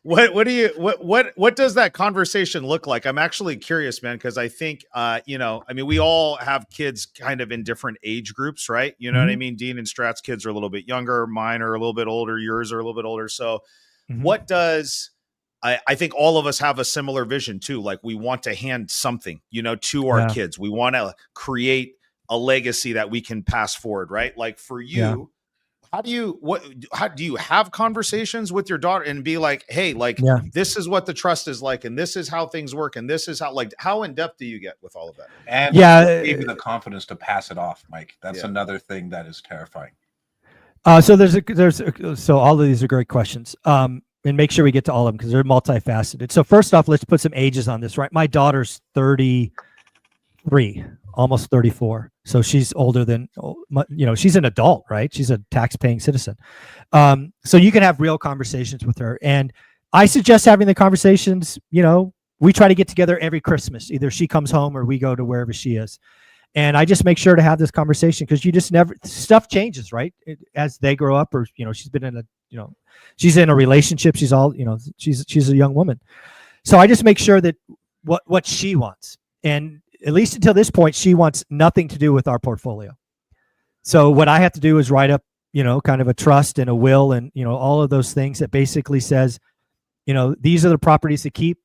what does that conversation look like? I'm actually curious, man, because I think, we all have kids kind of in different age groups, right? You know what I mean? Dean and Strat's kids are a little bit younger. Mine are a little bit older. Yours are a little bit older. So, what does I think all of us have a similar vision too. Like, we want to hand something, to our kids. We want to create a legacy that we can pass forward, right? Like, for you, how do you have conversations with your daughter and be like, hey, like, this is what the trust is like, and this is how things work, and this is how in depth do you get with all of that? And gave you the confidence to pass it off, Mike. That's another thing that is terrifying. So all of these are great questions. And make sure we get to all of them, because they're multifaceted. So first off, let's put some ages on this, right? My daughter's 33, almost 34. So she's older than, she's an adult, right? She's a tax-paying citizen. So you can have real conversations with her. And I suggest having the conversations, we try to get together every Christmas. Either she comes home or we go to wherever she is. And I just make sure to have this conversation, because you just stuff changes, right? As they grow up, or, she's been in she's in a relationship. She's all, she's a young woman. So I just make sure that what she wants, and at least until this point, she wants nothing to do with our portfolio. So what I have to do is write up, kind of a trust and a will, and, all of those things that basically says, these are the properties to keep.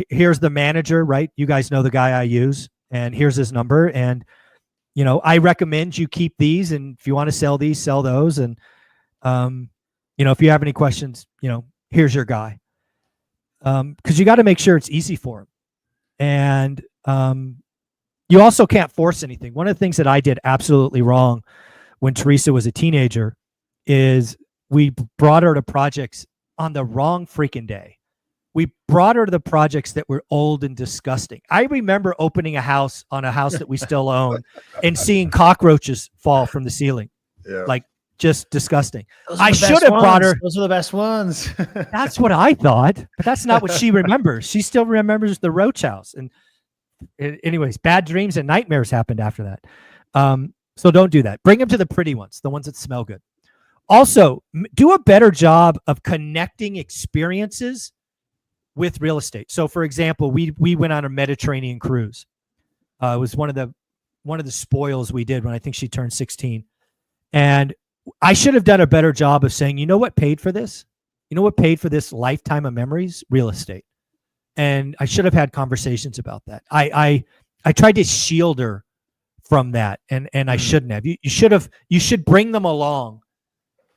Here's the manager, right? You guys know the guy I use, and here's his number. And, I recommend you keep these. And if you want to sell these, sell those. And, if you have any questions, here's your guy. Because you got to make sure it's easy for him. And you also can't force anything. One of the things that I did absolutely wrong when Teresa was a teenager is we brought her to projects on the wrong freaking day. We brought her to the projects that were old and disgusting. I remember opening a house that we still own and seeing cockroaches fall from the ceiling. Yeah. Like, just disgusting. I should have brought her. Those are the best ones. That's what I thought, but that's not what she remembers. She still remembers the roach house. And anyways, bad dreams and nightmares happened after that. So don't do that. Bring them to the pretty ones, the ones that smell good. Also, do a better job of connecting experiences with real estate. So, for example, we went on a Mediterranean cruise. It was one of the spoils we did when I think she turned 16. And I should have done a better job of saying, what paid for this? What paid for this lifetime of memories? Real estate. And I should have had conversations about that. I tried to shield her from that, and I shouldn't have. You should bring them along.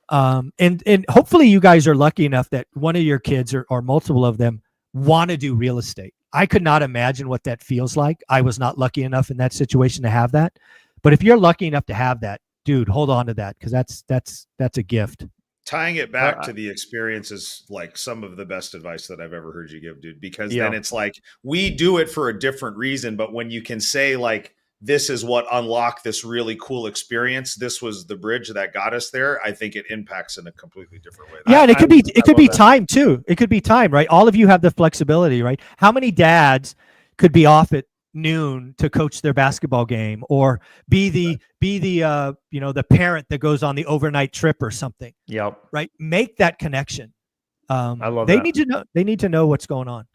And hopefully you guys are lucky enough that one of your kids or multiple of them want to do real estate. I could not imagine what that feels like. I was not lucky enough in that situation to have that. But if you're lucky enough to have that, dude, hold on to that, because that's a gift. Tying it back to the experience is like some of the best advice that I've ever heard you give, dude, because then it's like, we do it for a different reason, but when you can say like, this is what unlocked this really cool experience, this was the bridge that got us there, I think it impacts in a completely different way. Yeah, and it could be time too. It could be time, right? All of you have the flexibility, right? How many dads could be off at noon to coach their basketball game, or be the the parent that goes on the overnight trip or something? Yep. Right. Make that connection. I love they that. need to know what's going on.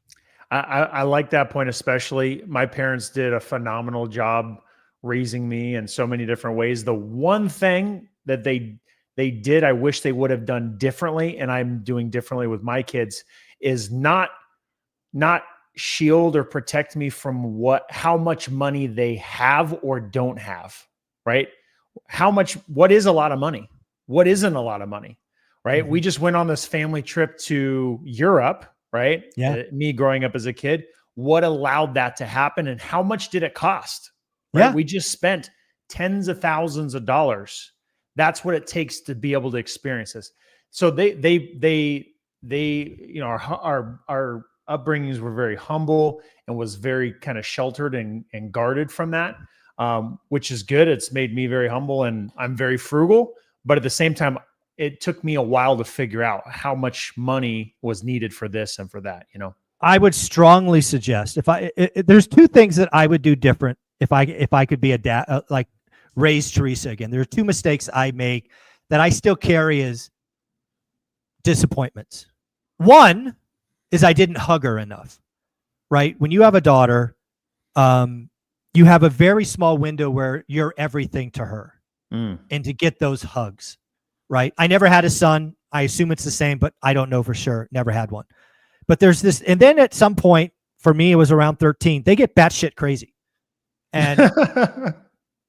I like that point, especially. My parents did a phenomenal job raising me in so many different ways. The one thing that they did, I wish they would have done differently, and I'm doing differently with my kids, is not shield or protect me from how much money they have or don't have, right? What is a lot of money? What isn't a lot of money, right? Mm-hmm. We just went on this family trip to Europe, right? Yeah. Me growing up as a kid, what allowed that to happen, and how much did it cost? Right? Yeah. We just spent tens of thousands of dollars. That's what it takes to be able to experience this. So they our upbringings were very humble and was very kind of sheltered and guarded from that, which is good. It's made me very humble, and I'm very frugal. But at the same time, it took me a while to figure out how much money was needed for this and for that. I would strongly suggest, there's two things that I would do different if I could be a dad, like raise Teresa again. There are two mistakes I make that I still carry as disappointments. One is I didn't hug her enough, right? When you have a daughter, you have a very small window where you're everything to her, and to get those hugs, right? I never had a son. I assume it's the same, but I don't know for sure. Never had one. But there's this, and then at some point, for me, it was around 13, they get batshit crazy. And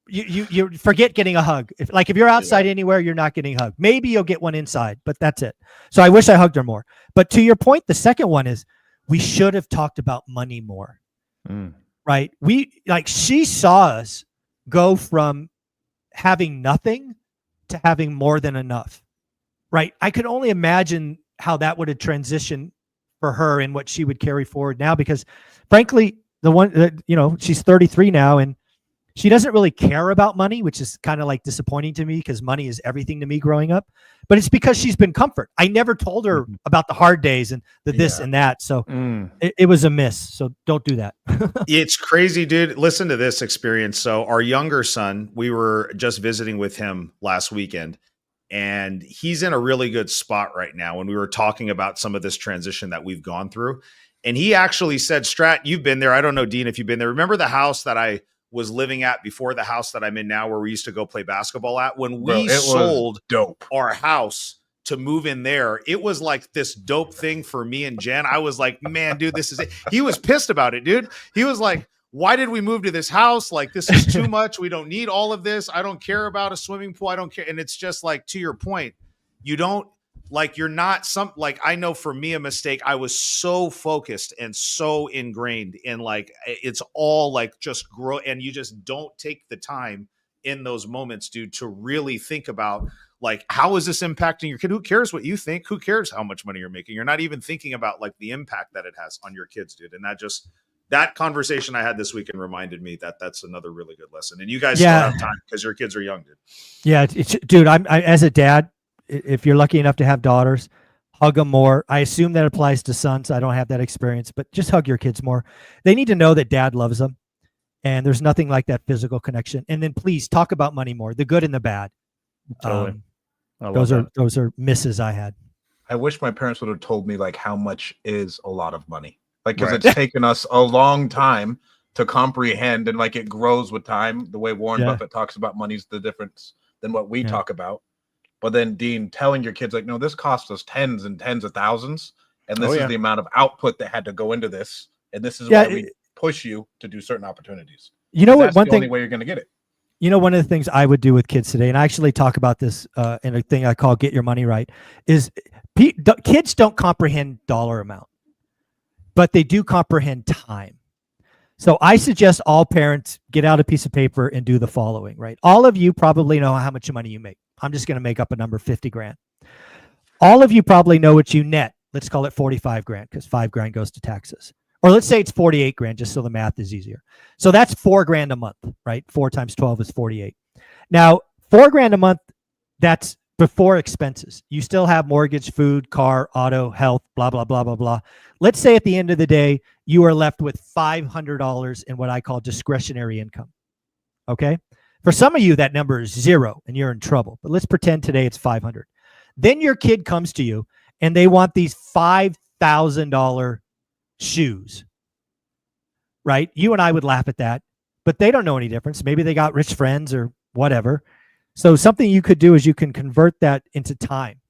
you forget getting a hug. If you're outside anywhere, you're not getting a hug. Maybe you'll get one inside, but that's it. So I wish I hugged her more. But to your point, the second one is we should have talked about money more. Right? She saw us go from having nothing to having more than enough. Right? I could only imagine how that would have transitioned for her and what she would carry forward now, because frankly, she's 33 now, and she doesn't really care about money, which is kind of like disappointing to me, because money is everything to me growing up. But it's because she's been comfort. I never told her about the hard days and the this and that. So it was a miss. So don't do that. It's crazy, dude. Listen to this experience. So our younger son, we were just visiting with him last weekend, and he's in a really good spot right now when we were talking about some of this transition that we've gone through. And he actually said, Strat, you've been there. I don't know, Dean, if you've been there. Remember the house that I was living at before the house that I'm in now, where we used to go play basketball at? When we sold our house to move in there, it was like this dope thing for me and Jen. I was like, man, dude, this is it. He was pissed about it, dude. He was like, why did we move to this house? Like, this is too much. We don't need all of this. I don't care about a swimming pool. I don't care. And it's just like, to your point, you don't, like, you're not I know for me, a mistake, I was so focused and so ingrained in, like, it's all like just grow. And you just don't take the time in those moments, dude, to really think about, like, how is this impacting your kid? Who cares what you think? Who cares how much money you're making? You're not even thinking about, like, the impact that it has on your kids, dude. And that conversation I had this weekend reminded me that that's another really good lesson. And you guys still have time because your kids are young, dude. Yeah, dude, I as a dad, if you're lucky enough to have daughters, hug them more. I assume that applies to sons. I don't have that experience, but just hug your kids more. They need to know that dad loves them, and there's nothing like that physical connection. And then please talk about money more, the good and the bad. Totally. Those are misses I had. I wish my parents would have told me, like, how much is a lot of money. Like, because it's taken us a long time to comprehend, and like it grows with time. The way Warren Buffett talks about money is the difference than what we talk about. But then, Dean, telling your kids, like, no, this cost us tens and tens of thousands, and this is the amount of output that had to go into this, and this is why we push you to do certain opportunities. You know what? That's the only way you're going to get it. You know, one of the things I would do with kids today, and I actually talk about this in a thing I call "Get Your Money Right," is kids don't comprehend dollar amount, but they do comprehend time. So I suggest all parents get out a piece of paper and do the following. Right, all of you probably know how much money you make. I'm just going to make up a number, 50 grand. All of you probably know what you net. Let's call it 45 grand because 5 grand goes to taxes. Or let's say it's 48 grand, just so the math is easier. So that's 4 grand a month, right? 4 times 12 is 48. Now, 4 grand a month, that's before expenses. You still have mortgage, food, car, auto, health, blah, blah, blah, blah, blah. Let's say at the end of the day, you are left with $500 in what I call discretionary income. Okay? For some of you, that number is 0 and you're in trouble. But let's pretend today it's 500. Then your kid comes to you and they want these $5,000 shoes, right? You and I would laugh at that, but they don't know any difference. Maybe they got rich friends or whatever. So something you could do is you can convert that into time,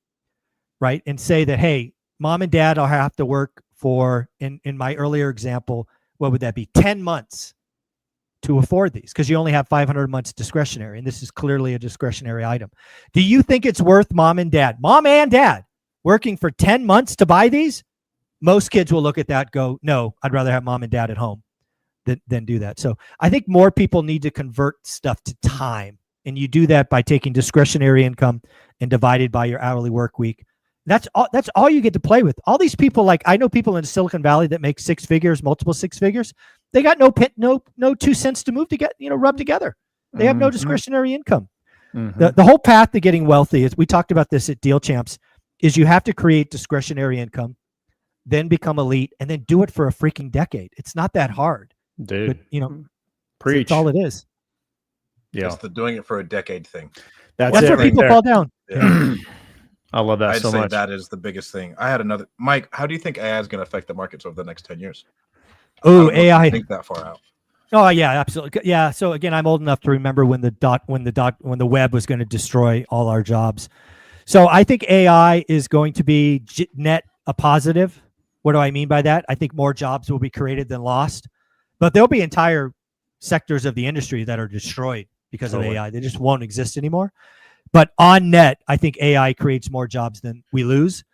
right? And say that, hey, mom and dad will have to work for, in my earlier example, what would that be? 10 months to afford these because you only have 500 months discretionary. And this is clearly a discretionary item. Do you think it's worth mom and dad working for 10 months to buy these? Most kids will look at that, go, no, I'd rather have mom and dad at home than do that. So I think more people need to convert stuff to time. And you do that by taking discretionary income and divided by your hourly work week. That's all you get to play with. All these people, like I know people in Silicon Valley that make 6 figures, multiple 6 figures. They got no 2 cents to move to get, rub together. They have no discretionary income. The whole path to getting wealthy is, we talked about this at Deal Champs, is you have to create discretionary income, then become elite, and then do it for a freaking decade. It's not that hard. Dude. But, Preach. That's all it is. Yeah. It's the doing it for a decade thing. That's where people fall down. Yeah. I love that I'd so say much. that is the biggest thing. I had another. Mike, how do you think AI is going to affect the markets over the next 10 years? Oh, AI. Think that far out. Oh yeah, absolutely. Yeah. So again, I'm old enough to remember when the web was going to destroy all our jobs. So I think AI is going to be net a positive. What do I mean by that? I think more jobs will be created than lost, but there'll be entire sectors of the industry that are destroyed because of AI. They just won't exist anymore. But on net, I think AI creates more jobs than we lose.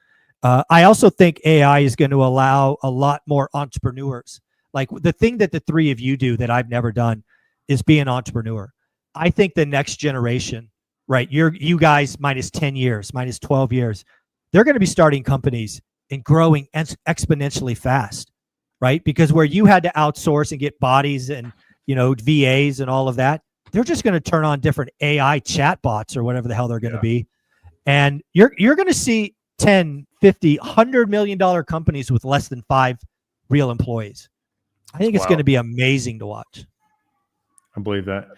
I also think AI is going to allow a lot more entrepreneurs. Like the thing that the 3 of you do that I've never done is be an entrepreneur. I think the next generation, right? You guys minus 10 years, minus 12 years, they're going to be starting companies and growing exponentially fast, right? Because where you had to outsource and get bodies and, VAs and all of that, they're just going to turn on different AI chatbots or whatever the hell they're going to be. And you're going to see 10, 50, $100 million companies with less than 5 real employees. I think it's going to be amazing to watch. I believe that.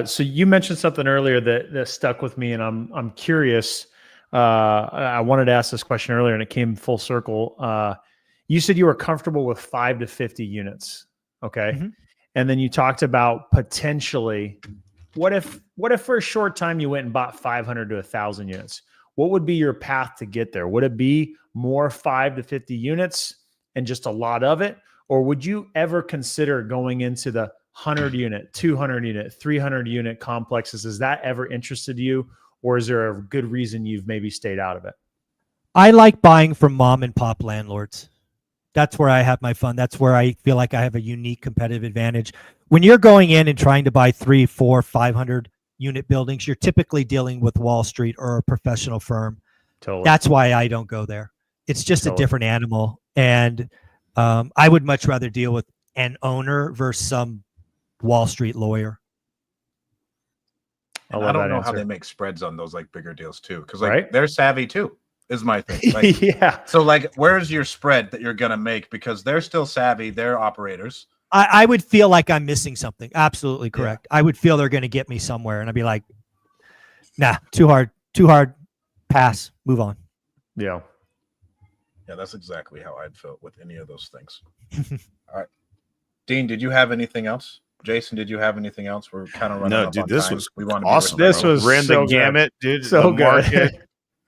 So you mentioned something earlier that stuck with me, and I'm curious. I wanted to ask this question earlier, and it came full circle. You said you were comfortable with 5 to 50 units. Okay. Mm-hmm. And then you talked about potentially, what if for a short time you went and bought 500 to 1,000 units? What would be your path to get there? Would it be more 5 to 50 units and just a lot of it? Or would you ever consider going into the 100 unit, 200 unit, 300 unit complexes? Has that ever interested you? Or is there a good reason you've maybe stayed out of it? I like buying from mom and pop landlords. That's where I have my fun. That's where I feel like I have a unique competitive advantage. When you're going in and trying to buy 3, 4, 500 unit buildings, you're typically dealing with Wall Street or a professional firm. Totally. That's why I don't go there. It's just a different animal. And I would much rather deal with an owner versus some Wall Street lawyer. And I don't know how they make spreads on those like bigger deals too, because they're savvy too. Is my thing. Like, yeah. So like, where's your spread that you're gonna make? Because they're still savvy. They're operators. I would feel like I'm missing something. Absolutely correct. Yeah. I would feel they're going to get me somewhere, and I'd be like, nah, too hard, pass, move on. Yeah. Yeah, that's exactly how I'd feel with any of those things. All right. Dean, did you have anything else? Jason, did you have anything else? We're kind of running up on this time. was awesome. This was ran the gamut, dude. So the market,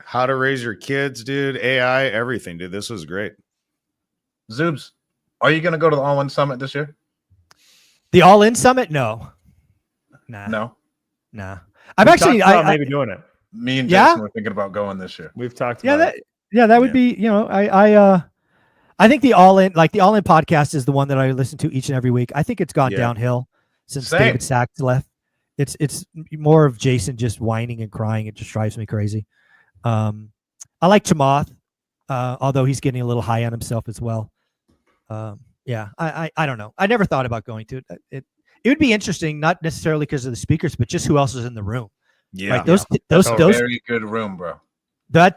how to raise your kids, dude. AI, everything, dude. This was great. Zoobs, are you going to go to the All-In Summit this year? The All-In Summit? No. Nah. No. I've We've actually talked about maybe doing it. Me and Yeah? Jason were thinking about going this year. We've talked about it. That would be, I think the All In podcast is the one that I listen to each and every week. I think it's gone downhill since Same. David Sachs left. It's more of Jason just whining and crying. It just drives me crazy. I like Chamath, although he's getting a little high on himself as well. I don't know. I never thought about going to it. It would be interesting, not necessarily because of the speakers, but just who else is in the room. Yeah. Like those Very good room, bro.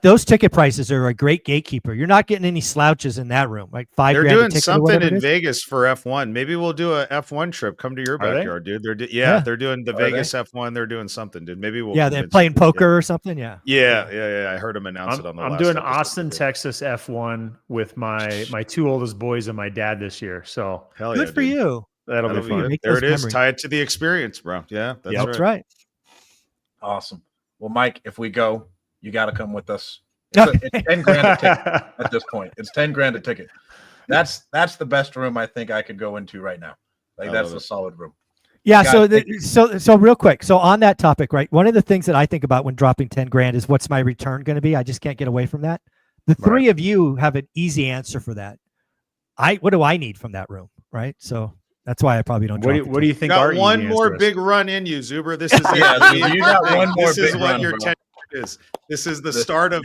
Those ticket prices are a great gatekeeper. You're not getting any slouches in that room. Like $5 They're grand a doing ticket or something whatever it in is. Vegas for F1. Maybe we'll do a F1 trip. Come to your Are they? backyard, dude. They're Yeah. they're doing the Are Vegas F1. They're doing something, dude. Maybe we'll. Yeah, they're convince playing you. poker or something. Yeah. Yeah. I heard him announce it on the. I'm last doing episode. Austin, Texas F1 with my two oldest boys and my dad this year. So Hell Good yeah, for dude. you. that'll be That'll fun. good. Make There those it is. memories. Tie it to the experience, bro. Yeah, that's Yep. right. That's right. Awesome. Well, Mike, if we go, you got to come with us. It's 10 grand a ticket at this point. It's 10 grand a ticket. That's the best room I think I could go into right now. Like I that's love a it. solid room. Yeah. Guys, So real quick. So on that topic, right? One of the things that I think about when dropping 10 grand is what's my return going to be? I just can't get away from that. The three of you have an easy answer for that. What do I need from that room? Right. So that's why I probably don't. What do you think? Got our one easy more answer is? big run in you, Zuber. This is it. Yeah, dude, you got one more This is big what run, your bro. 10 is. This is the start of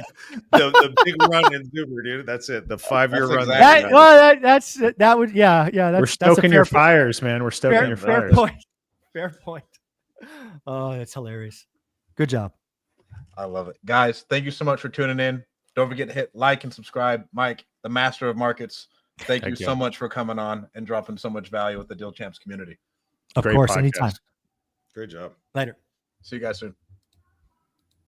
the big run in Zuber, dude. That's it. The 5-year That's run. exactly That would yeah. We're That's stoking a your fair fires, man. We're stoking your fair fires. point. Fair point. Oh, that's hilarious. Good job. I love it. Guys, thank you so much for tuning in. Don't forget to hit like and subscribe. Mike, the master of markets, thank you so much for coming on and dropping so much value with the Deal Champs community. Of Great course, podcast. anytime. Great job. Later. See you guys soon.